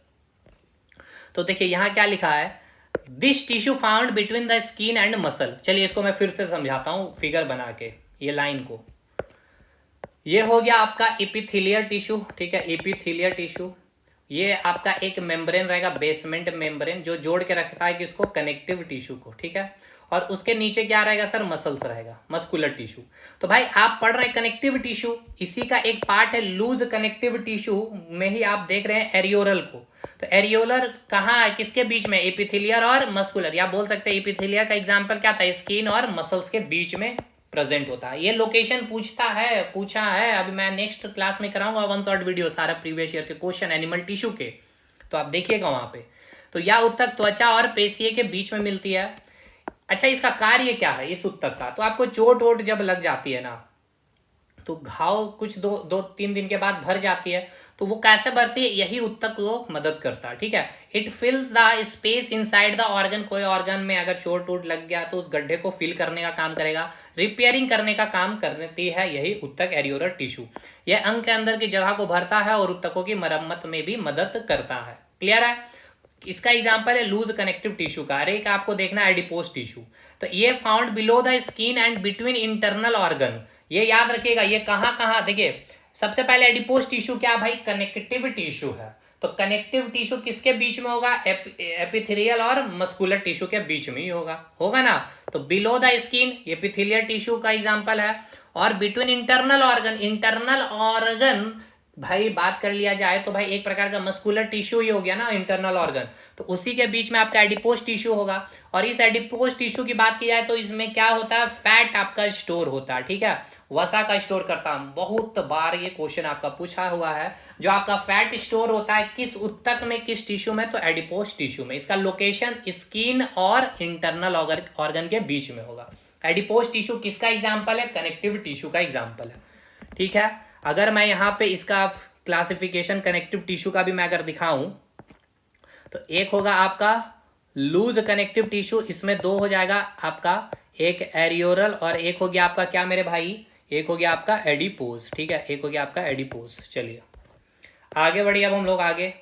तो देखिए यहाँ क्या लिखा है, this tissue found between the skin and muscle. चलिए इसको मैं फिर से समझाता हूँ फिगर बना के, ये लाइन को। ये हो गया आपका इपिथेलियल टिश्यू, ठीक है, इपिथेलियल टिश्यू। ये आपका एक मेम्ब्रेन रहेगा, बेसमेंट मेम्ब्रेन, जो जोड़ के रखता है किसको, कनेक्टिव टिश्यू को। ठीक है, और उसके नीचे क्या रहेगा सर, मसल्स रहेगा, मस्कुलर टिश्यू। तो भाई आप पढ़ रहे हैं कनेक्टिव टिश्यू, इसी का एक पार्ट है लूज कनेक्टिव टिश्यू में ही आप देख रहे हैं एरियोरल को। तो एरियोलर कहाँ है, किसके बीच में, एपिथेलियर और मस्कुलर, या बोल सकते हैं एपिथेलियर का एग्जाम्पल क्या था, स्किन और मसल्स के बीच में प्रेजेंट होता है। ये लोकेशन पूछा है, अभी मैं नेक्स्ट क्लास में कराऊंगा 1 शॉर्ट वीडियो, सारा प्रीवियस ईयर के क्वेश्चन एनिमल टिश्यू के, तो आप देखिएगा वहां पे। तो यह ऊतक त्वचा और पेशिये के बीच में मिलती है। अच्छा, इसका कार्य क्या है इस ऊतक का? तो आपको चोट वोट जब लग जाती है ना, तो घाव कुछ 2-3 दिन के बाद भर जाती है, तो वो कैसे भरती है? यही ऊतक को मदद करता है, ठीक है। It फिल्स the space inside the organ. कोई ऑर्गन में अगर चोट वोट लग गया तो उस गड्ढे को फिल करने का काम करेगा, रिपेयरिंग करने का काम करती है यही ऊतक एरियोलर टिश्यू। यह अंग के अंदर की जगह को भरता है और ऊतकों की मरम्मत में भी मदद करता है। क्लियर है? इसका एग्जाम्पल है लूज कनेक्टिव टिश्यू का। अरे एक आपको देखना है एडिपोज टिश्यू, तो ये found below the skin and between internal organ. ये याद रखिएगा, ये कहाँ कहाँ, देखिए सबसे पहले एडिपोज टिश्यू क्या भाई? कनेक्टिव टिश्यू है। तो कनेक्टिव टिश्यू किसके बीच में होगा? एपिथेलियल और मस्कुलर टिश्यू के बीच में ही होगा ना। तो below the skin epithelial tissue का एग्जांपल है, और between internal organ, internal organ भाई बात कर लिया जाए तो भाई एक प्रकार का मस्कुलर टिश्यू ही हो गया ना इंटरनल ऑर्गन, तो उसी के बीच में आपका एडिपोज टिश्यू होगा। और इस एडिपोज टिश्यू की बात की जाए तो इसमें क्या होता है? फैट आपका स्टोर होता है, ठीक है, वसा का स्टोर करता है। बहुत बार ये क्वेश्चन आपका पूछा हुआ है, जो आपका फैट स्टोर होता है किस ऊतक में, किस टिश्यू में? तो एडिपोज टिश्यू में। इसका लोकेशन स्किन और इंटरनल ऑर्गन के बीच में होगा। एडिपोज टिश्यू किसका एग्जाम्पल है? कनेक्टिव टिश्यू का एग्जाम्पल है, ठीक है। अगर मैं यहाँ पे इसका क्लासिफिकेशन कनेक्टिव टिश्यू का भी मैं अगर दिखाऊं, तो एक होगा आपका लूज कनेक्टिव टिश्यू, इसमें दो हो जाएगा आपका, एक एरियोरल और एक हो गया आपका क्या मेरे भाई? एक हो गया आपका एडिपोज, ठीक है, एक हो गया आपका एडिपोज। चलिए आगे बढ़िए, अब हम लोग आगे।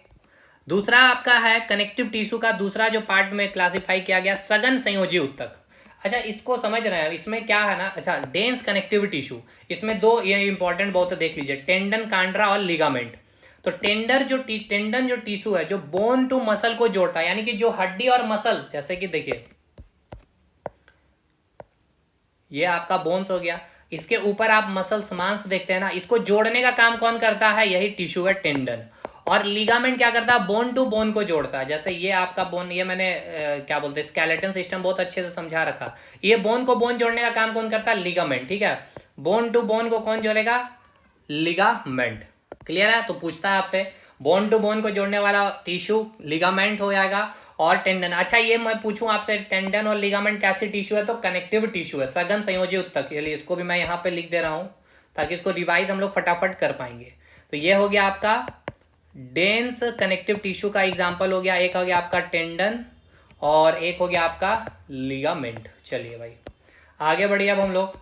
दूसरा आपका है कनेक्टिव टिश्यू का दूसरा जो पार्ट में क्लासिफाई किया गया, सघन संयोजी ऊतक। अच्छा, इसको समझ रहे हैं, इसमें क्या है ना, अच्छा डेंस कनेक्टिव टिश्यू, इसमें दो ये इंपॉर्टेंट बहुत देख लीजिए, टेंडन, कांड्रा और लिगामेंट। तो टेंडन जो टिश्यू है जो बोन टू मसल को जोड़ता है, यानी कि जो हड्डी और मसल, जैसे कि देखिए ये आपका बोन्स हो गया, इसके ऊपर आप मसल्स मांस देखते हैं ना, इसको जोड़ने का काम कौन करता है? यही टिश्यू है टेंडन। और लिगामेंट क्या करता है? बोन टू बोन को जोड़ता है। जैसे ये आपका बोन, ये मैंने क्या बोलते हैं स्केलेटन सिस्टम बहुत अच्छे से समझा रखा। ये बोन को बोन जोड़ने का काम कौन करता है? लिगामेंट, ठीक है। बोन टू बोन को कौन जोड़ेगा? लिगामेंट। क्लियर है? तो पूछता है आपसे, बोन टू बोन को जोड़ने वाला टिश्यू लिगामेंट हो जाएगा और टेंडन। अच्छा ये मैं पूछूं आपसे, टेंडन और लिगामेंट कैसी टिश्यू है? तो कनेक्टिव टिश्यू है, सघन संयोजी ऊतक। चलिए इसको भी मैं यहाँ पे लिख दे रहा हूं ताकि इसको रिवाइज हम लोग फटाफट कर पाएंगे। तो ये हो गया आपका डेंस कनेक्टिव टिश्यू का एग्जाम्पल हो गया, एक हो गया आपका टेंडन और एक हो गया आपका लिगामेंट। चलिए भाई आगे बढ़िए अब हम लोग।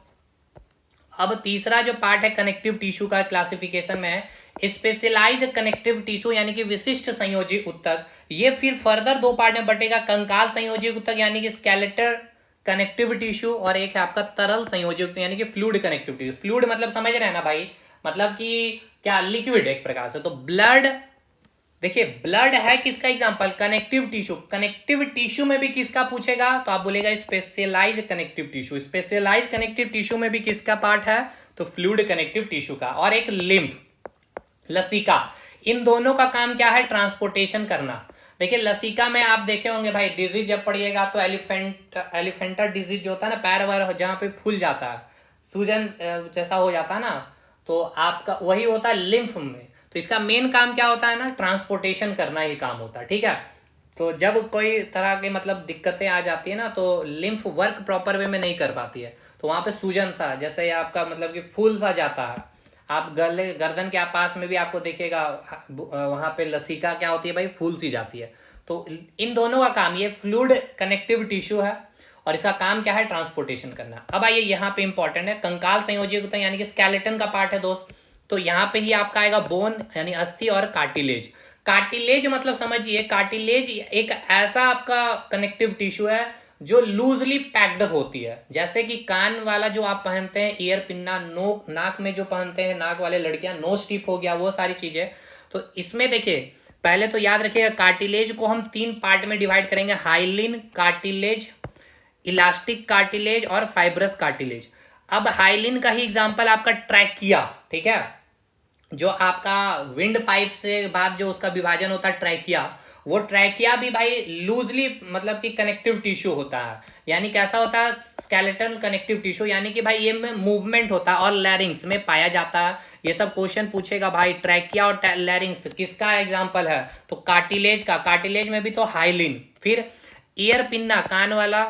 अब तीसरा जो पार्ट है कनेक्टिव टिश्यू का क्लासिफिकेशन में है स्पेशलाइज्ड कनेक्टिव टिश्यू, यानी कि विशिष्ट संयोजी ऊतक। ये फिर फर्दर दो पार्ट में बटेगा, कंकाल संयोजी ऊतक यानी कि स्केलेटल कनेक्टिव टिश्यू, और एक है आपका तरल संयोजी ऊतक यानी कि फ्लूइड कनेक्टिव टिश्यू। फ्लूइड मतलब समझ रहे हैं ना भाई, मतलब कि क्या? लिक्विड एक प्रकार से। तो ब्लड, देखिए ब्लड है किसका example? Connective tissue. Connective tissue में भी किसका पूछेगा? तो आप बोलेगा specialised connective tissue. Specialised connective tissue में भी किसका पार्ट है? तो फ्लूइड कनेक्टिव टिश्यू का। और एक लिम्फ, लसिका। इन दोनों का काम क्या है? ट्रांसपोर्टेशन करना। देखिए लसिका में आप देखे होंगे भाई, डिजीज जब पड़िएगा तो एलिफेंटा डिजीज जो होता है ना, पैर वैर जहाँ पे फूल जाता है, सूजन जैसा हो जाता है ना, तो आपका वही होता है लिम्फ में। तो इसका मेन काम क्या होता है ना? ट्रांसपोर्टेशन करना ही काम होता है, ठीक है। तो जब कोई तरह के मतलब दिक्कतें आ जाती है ना, तो लिम्फ वर्क प्रॉपर वे में नहीं कर पाती है, तो वहां पे सूजन सा, जैसे आपका मतलब कि फूल सा जाता है, आप गले गर्दन के पास में भी आपको देखिएगा वहां पे लसिका क्या होती है भाई? फूल सी जाती है। तो इन दोनों का काम, ये फ्लूइड कनेक्टिव टिश्यू है और इसका काम क्या है? ट्रांसपोर्टेशन करना। अब आइए यहाँ पे इंपॉर्टेंट है कंकाल संयोजी ऊतक यानी कि स्केलेटन का पार्ट है दोस्त। तो यहाँ पे ही आपका आएगा बोन यानी अस्थि और कार्टिलेज। कार्टिलेज मतलब समझिए, कार्टिलेज एक ऐसा आपका कनेक्टिव टिश्यू है जो लूजली पैक्ड होती है, जैसे कि कान वाला जो आप पहनते हैं, ईयर पिन्ना, नाक में जो पहनते हैं नाक वाले लड़कियां, नोज टिप हो गया, वो सारी चीजें। तो इसमें देखिए पहले तो याद रखिएगा कार्टिलेज को हम 3 पार्ट में डिवाइड करेंगे, हाइलिन कार्टिलेज, इलास्टिक कार्टिलेज और फाइब्रस कार्टिलेज। अब हाइलिन का ही एग्जांपल आपका ट्रैकिया, ठीक है, जो आपका विंड पाइप से बाद जो उसका विभाजन होता है ट्रैकिया, वो ट्रैकिया भी भाई लूजली मतलब कि कनेक्टिव टिश्यू होता है। यानी कैसा होता है? स्केलेटल कनेक्टिव टिश्यू, यानी कि भाई ये में मूवमेंट होता है और लैरिंग्स में पाया जाता है। ये सब क्वेश्चन पूछेगा भाई। ट्रैकिया और लैरिंग्स किसका एग्जाम्पल है, तो कार्टिलेज का। कार्टिलेज में भी तो हाइलिन। फिर ईयर पिन्ना कान वाला,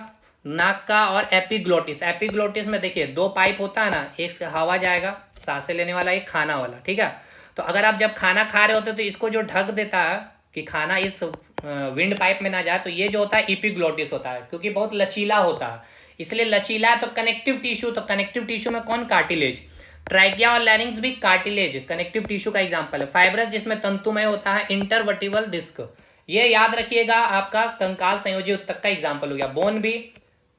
नाक का, और एपिग्लोटिस। एपिग्लोटिस में देखिए दो पाइप होता है ना, एक हवा जाएगा सांसें लेने वाला, एक खाना वाला, ठीक है। तो अगर आप जब खाना खा रहे होते तो इसको जो ढक देता है कि खाना इस विंड पाइप में ना जाए, तो ये जो होता है एपिग्लोटिस होता है, क्योंकि बहुत लचीला होता है, इसलिए लचीला है। तो कनेक्टिव टिश्यू, तो कनेक्टिव टिश्यू में कौन, कार्टिलेज। ट्रैकिया और लैरिंग्स भी कार्टिलेज कनेक्टिव टिश्यू का एग्जाम्पल है। फाइब्रस जिसमें तंतुमय होता है, इंटरवर्टिबल डिस्क, ये याद रखिएगा आपका कंकाल संयोजी ऊतक का एग्जाम्पल हो गया। बोन भी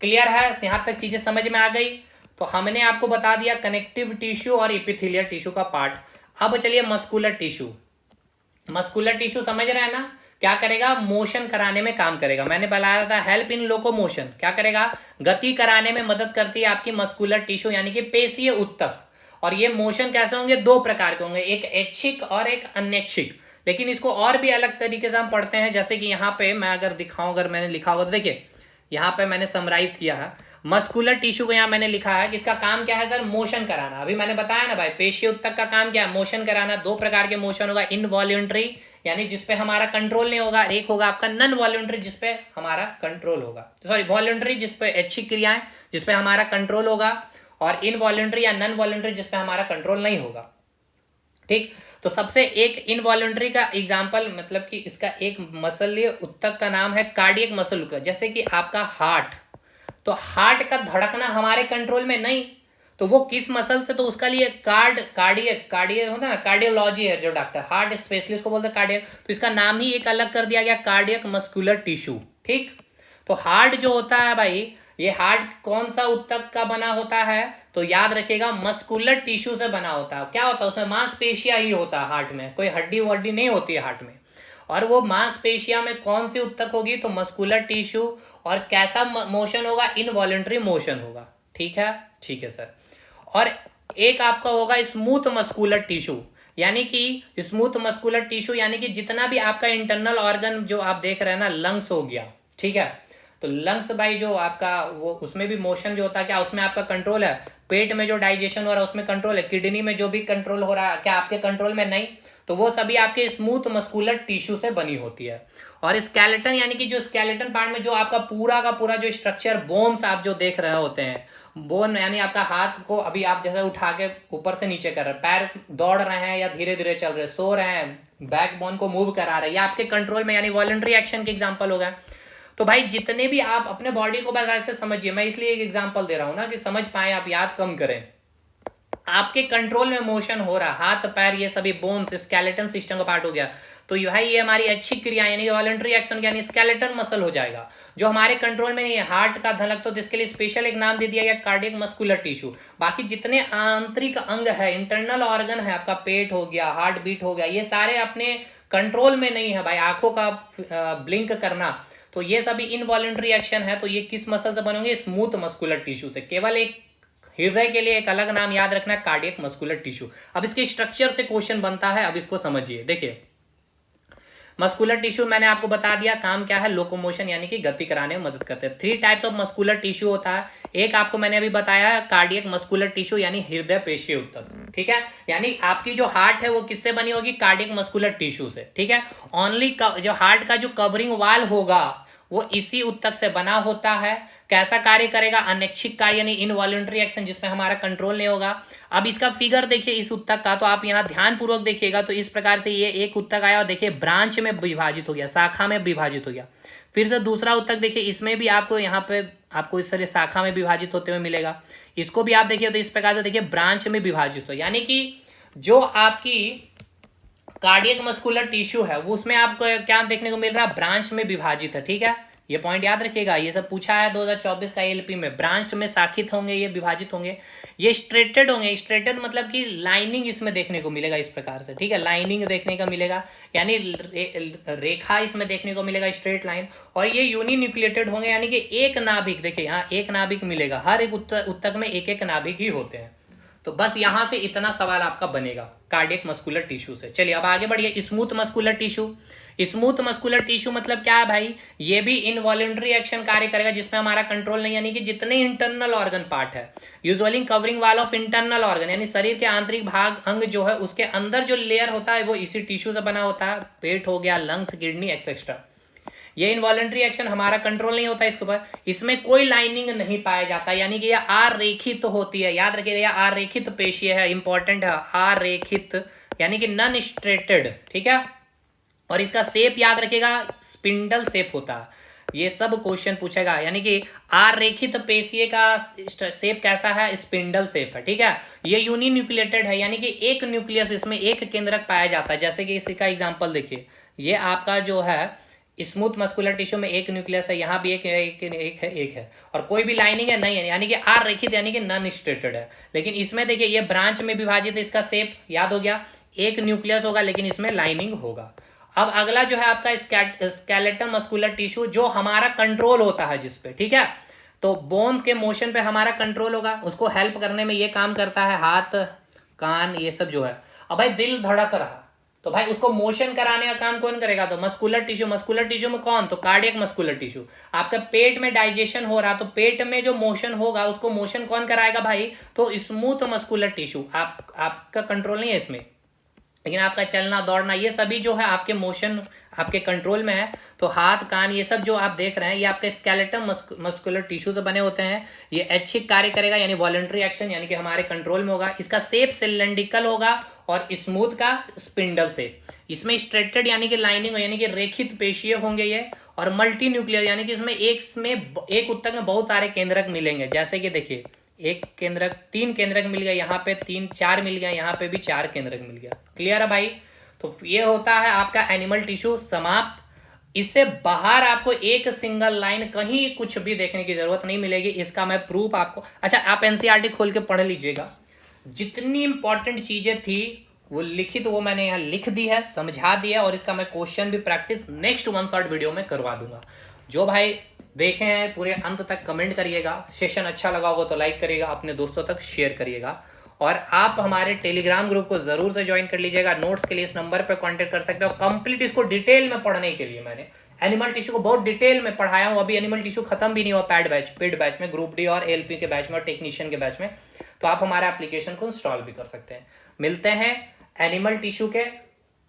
क्लियर है, यहां तक चीजें समझ में आ गई। तो हमने आपको बता दिया कनेक्टिव टिश्यू और एपिथेलियल टिश्यू का पार्ट। अब चलिए मस्कुलर टिश्यू। मस्कुलर टिश्यू समझ रहे हैं ना, क्या करेगा, मोशन कराने में काम करेगा। मैंने बताया था हेल्प इन लोकोमोशन, क्या करेगा, गति कराने में मदद करती है आपकी मस्कुलर टिश्यू, यानी कि पेशीय ऊतक। और ये मोशन कैसे होंगे, दो प्रकार के होंगे, एक ऐच्छिक और एक अनैच्छिक। लेकिन इसको और भी अलग तरीके से हम पढ़ते हैं, जैसे कि यहाँ पे मैं अगर दिखाऊं, अगर मैंने लिखा होगा तो देखिए यहाँ पे मैंने समराइज किया है मस्कुलर टिश्यू को। यहाँ मैंने लिखा है कि इसका काम क्या है सर, मोशन कराना। अभी मैंने बताया ना भाई, पेशीय ऊतक का काम क्या है, मोशन कराना। दो प्रकार के मोशन होगा, इनवॉल्यूंटरी यानी जिसपे हमारा कंट्रोल नहीं होगा, एक होगा आपका नॉन वॉल्यूंटरी जिसपे हमारा कंट्रोल होगा, सॉरी वॉल्यूंटरी जिसपे ऐच्छिक क्रियाएं जिसपे हमारा कंट्रोल होगा, और इनवॉल्यूंटरी या नॉन वॉल्यूंटरी जिसपे हमारा कंट्रोल नहीं होगा, ठीक। तो सबसे एक इनवॉल्यूंटरी का एग्जांपल, मतलब कि इसका एक मसलीय ऊतक का नाम है कार्डियक मसल का। जैसे कि आपका हार्ट, तो हार्ट का धड़कना हमारे कंट्रोल में नहीं, तो वो किस मसल से, तो उसका लिए कार्डियक होता है ना, कार्डियोलॉजी है जो डॉक्टर हार्ट स्पेशलिस्ट को बोलते हैं कार्डियक, तो इसका नाम ही एक अलग कर दिया गया, कार्डियक मस्कुलर टिश्यू, ठीक। तो हार्ट जो होता है भाई, ये हार्ट कौन सा ऊतक का बना होता है, तो याद रखिएगा मस्कुलर टिश्यू से बना होता है। क्या होता है उसमें, मांसपेशिया ही होता है हार्ट में, कोई हड्डी वड्डी नहीं होती है हार्ट में। और वो मांसपेशिया में कौन सी ऊतक होगी, तो मस्कुलर टिश्यू। और कैसा मोशन होगा, इनवॉल्यूंटरी मोशन होगा, ठीक है, ठीक है सर। और एक आपका होगा स्मूथ मस्कुलर टिश्यू, यानी कि स्मूथ मस्कुलर टिश्यू यानी कि जितना भी आपका इंटरनल ऑर्गन जो आप देख रहे हैं ना, लंग्स हो गया, ठीक है। तो लंग्स भाई जो आपका वो, उसमें भी मोशन जो होता है, क्या उसमें आपका कंट्रोल है। पेट में जो डाइजेशन हो रहा है उसमें कंट्रोल है। किडनी में जो भी कंट्रोल हो रहा है, क्या आपके कंट्रोल में नहीं, तो वो सभी आपके स्मूथ मस्कुलर टिश्यू से बनी होती है। और स्केलेटन यानी कि जो स्केलेटन पार्ट में जो आपका पूरा का पूरा जो स्ट्रक्चर, बोन्स आप जो देख रहे होते हैं, बोन यानी आपका हाथ को अभी आप जैसे उठा के ऊपर से नीचे कर रहे हैं, पैर दौड़ रहे हैं या धीरे धीरे चल रहे हैं, सो रहे हैं, बैक बोन को मूव करा रहे हैं, या आपके कंट्रोल में, यानी वॉलंटरी एक्शन के एग्जाम्पल हो गए। तो भाई जितने भी आप अपने बॉडी को बस ऐसे समझिए, मैं इसलिए एक एग्जाम्पल दे रहा हूं ना कि समझ पाए, आप याद कम करें। आपके कंट्रोल में मोशन हो रहा, हाथ पैर ये सभी बोन्स स्केलेटन सिस्टम का पार्ट हो गया। तो भाई ये हमारी अच्छी क्रिया यानी वॉलंटरी एक्शन यानी स्केलेटन मसल हो जाएगा, जो हमारे कंट्रोल में नहीं है। हार्ट का धड़क तो इसके लिए स्पेशल एक नाम दे दिया गया, कार्डियक मस्कुलर टिश्यू। बाकी जितने आंतरिक अंग है, इंटरनल ऑर्गन है, आपका पेट हो गया, हार्ट बीट हो गया, ये सारे अपने कंट्रोल में नहीं है भाई। आंखों का ब्लिंक करना, तो ये सभी इनवॉलंटरी एक्शन है। तो ये किस मसल से बनेंगे, स्मूथ मस्कुलर टिश्यू से। केवल एक हृदय के लिए एक अलग नाम याद रखना, कार्डियक मस्कुलर टिश्यू। अब इसके स्ट्रक्चर से क्वेश्चन बनता है, अब इसको समझिए। देखिए मस्कुलर टिश्यू मैंने आपको बता दिया काम क्या है, लोकोमोशन यानी कि गति कराने में मदद करते हैं। 3 टाइप्स ऑफ मस्कुलर टिश्यू होता है। एक आपको मैंने अभी बताया है कार्डियक मस्कुलर टिश्यू यानी हृदय पेशीय ऊतक, ठीक है। यानी आपकी जो हार्ट है वो किससे बनी होगी, कार्डियक मस्कुलर टिश्यू से, ठीक है। ओनली जो हार्ट का जो कवरिंग वाल होगा वो इसी ऊतक से बना होता है। कैसा कार्य करेगा, अनैच्छिक कार्य यानी इनवॉलंटरी एक्शन जिसमें हमारा कंट्रोल नहीं होगा। अब इसका फिगर देखिए इस ऊतक का, तो आप यहाँ ध्यान पूर्वक देखिएगा। तो इस प्रकार से ये एक ऊतक आया और देखिए ब्रांच में विभाजित हो गया, शाखा में विभाजित हो गया। फिर से दूसरा ऊतक देखिए, इसमें भी आपको यहाँ पे आपको इस तरह शाखा में विभाजित होते हुए मिलेगा। इसको भी आप देखिए तो इस प्रकार से देखिए ब्रांच में विभाजित हो, यानी कि जो आपकी कार्डियक मस्कुलर टिश्यू है वो उसमें आपको क्या देखने को मिल रहा है, ब्रांच में विभाजित है, ठीक है। ये पॉइंट याद रखिएगा, ये सब पूछा है 2024 का एलपी में। ब्रांच में शाखित होंगे, ये विभाजित होंगे, ये स्ट्रेटेड होंगे। स्ट्रेटेड मतलब कि लाइनिंग इसमें देखने को मिलेगा इस प्रकार से, ठीक है। लाइनिंग देखने का मिलेगा, यानी रेखा इसमें देखने को मिलेगा, स्ट्रेट लाइन। और ये यूनिन्यूक्लिएटेड होंगे, यानी कि एक नाभिक, देखिए यहाँ एक नाभिक मिलेगा, हर एक ऊतक में एक एक नाभिक ही होते हैं। तो बस यहां से इतना सवाल आपका बनेगा कार्डियक मस्कुलर टिश्यू से। चलिए अब आगे बढ़िए। Smooth muscular tissue, smooth muscular tissue मतलब क्या है भाई, ये भी इनवॉलेंट्री एक्शन कार्य करेगा जिसमें हमारा कंट्रोल नहीं, यानी कि जितने इंटरनल ऑर्गन पार्ट है, usually covering wall of internal organ, यानी शरीर के आंतरिक भाग अंग जो है उसके अंदर जो लेयर होता है वो इसी टिश्यू से बना होता है। पेट हो गया, लंग्स, किडनी एक्सेट्रा। ये इनवॉलेंट्री एक्शन हमारा कंट्रोल नहीं होता इसके ऊपर, इसमें कोई लाइनिंग नहीं पाया जाता, यानी कि यह आरेखित होती है। याद रखिएगा, यह आरेखित पेशीय है, इंपॉर्टेंट है, आरेखित यानी कि नॉन स्ट्रेटेड, ठीक है। और इसका शेप याद रखिएगा स्पिंडल शेप होता है। ये सब क्वेश्चन पूछेगा, यानी कि आरेखित पेशीय का शेप कैसा है, स्पिंडल शेप है, ठीक है। ये यूनिन्यूक्लिएटेड है, यानी कि एक न्यूक्लियस, इसमें एक केंद्रक पाया जाता है। जैसे कि इसी का एग्जांपल देखिए, ये आपका जो है स्मूथ मस्कुलर टिश्यू में एक न्यूक्लियस है, यहाँ भी एक है और कोई भी लाइनिंग है नहीं है, यानी कि आरेखित यानी कि नॉन स्ट्रेटेड है। लेकिन इसमें देखिए ये ब्रांच में विभाजित है, इसका शेप याद हो गया, एक न्यूक्लियस होगा लेकिन इसमें लाइनिंग होगा। अब अगला जो है आपका स्केलेटल मस्कुलर टिश्यू, जो हमारा कंट्रोल होता है जिसपे, ठीक है। तो बोन्स के मोशन पे हमारा कंट्रोल होगा, उसको हेल्प करने में ये काम करता है हाथ, कान, ये सब जो है। अब भाई दिल धड़क रहा, तो भाई उसको मोशन कराने का काम कौन करेगा, तो मस्कुलर टिश्यू। मस्कुलर टिश्यू में कौन, तो कार्डियक मस्कुलर टिश्यू। आपका पेट में डाइजेशन हो रहा, तो पेट में जो मोशन होगा उसको मोशन कौन कराएगा भाई, तो स्मूथ मस्कुलर टिश्यू। आपका कंट्रोल नहीं है इसमें, लेकिन आपका चलना दौड़ना ये सभी जो है आपके मोशन आपके कंट्रोल में है। तो हाथ, कान, ये सब जो आप देख रहे हैं ये आपके स्केलेटल मस्कुलर टिश्यू से बने होते हैं। ये ऐच्छिक कार्य करेगा, यानी वॉलंटरी एक्शन, यानी कि हमारे कंट्रोल में होगा। इसका शेप सिलेंड्रिकल होगा और स्मूथ का स्पिंडल शेप। इसमें स्ट्रेटेड यानी कि लाइनिंग यानी कि रेखित पेशीय होंगे ये, और मल्टी न्यूक्लियर यानी कि इसमें एक उत्तक में बहुत सारे केंद्रक मिलेंगे। जैसे कि देखिए एक केंद्रक, 3 केंद्रक मिल गया, यहाँ पे 3, 4 मिल गया, यहाँ पे भी 4 केंद्रक मिल गया। क्लियर है भाई। तो ये होता है आपका एनिमल टिश्यू समाप्त। इससे बाहर आपको एक सिंगल लाइन कहीं कुछ भी देखने की जरूरत नहीं मिलेगी। इसका मैं प्रूफ आपको, अच्छा आप एनसीईआरटी खोल के पढ़ लीजिएगा, जितनी इंपॉर्टेंट चीजें थी वो लिखित वो मैंने यहाँ लिख दी है, समझा दिया, और इसका मैं क्वेश्चन भी प्रैक्टिस नेक्स्ट 1 शॉट वीडियो में करवा दूंगा। जो भाई देखे हैं पूरे अंत तक कमेंट करिएगा, सेशन अच्छा लगा होगा तो लाइक करिएगा, अपने दोस्तों तक शेयर करिएगा, और आप हमारे टेलीग्राम ग्रुप को जरूर से ज्वाइन कर लीजिएगा। नोट्स के लिए इस नंबर पर कांटेक्ट कर सकते हो। कंप्लीट इसको डिटेल में पढ़ने के लिए मैंने एनिमल टिश्यू को बहुत डिटेल में पढ़ाया हूँ। अभी एनिमल टिश्यू खत्म भी नहीं हुआ पेड बैच में, ग्रुप डी और एलपी के बैच में और टेक्नीशियन के बैच में, तो आप हमारे एप्लीकेशन को इंस्टॉल भी कर सकते हैं। मिलते हैं एनिमल टिश्यू के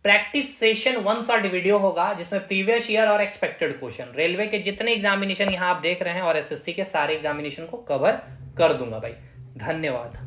प्रैक्टिस सेशन 1 शॉट वीडियो होगा, जिसमें प्रीवियस ईयर और एक्सपेक्टेड क्वेश्चन, रेलवे के जितने एग्जामिनेशन यहाँ आप देख रहे हैं और एसएससी के सारे एग्जामिनेशन को कवर कर दूंगा भाई। धन्यवाद।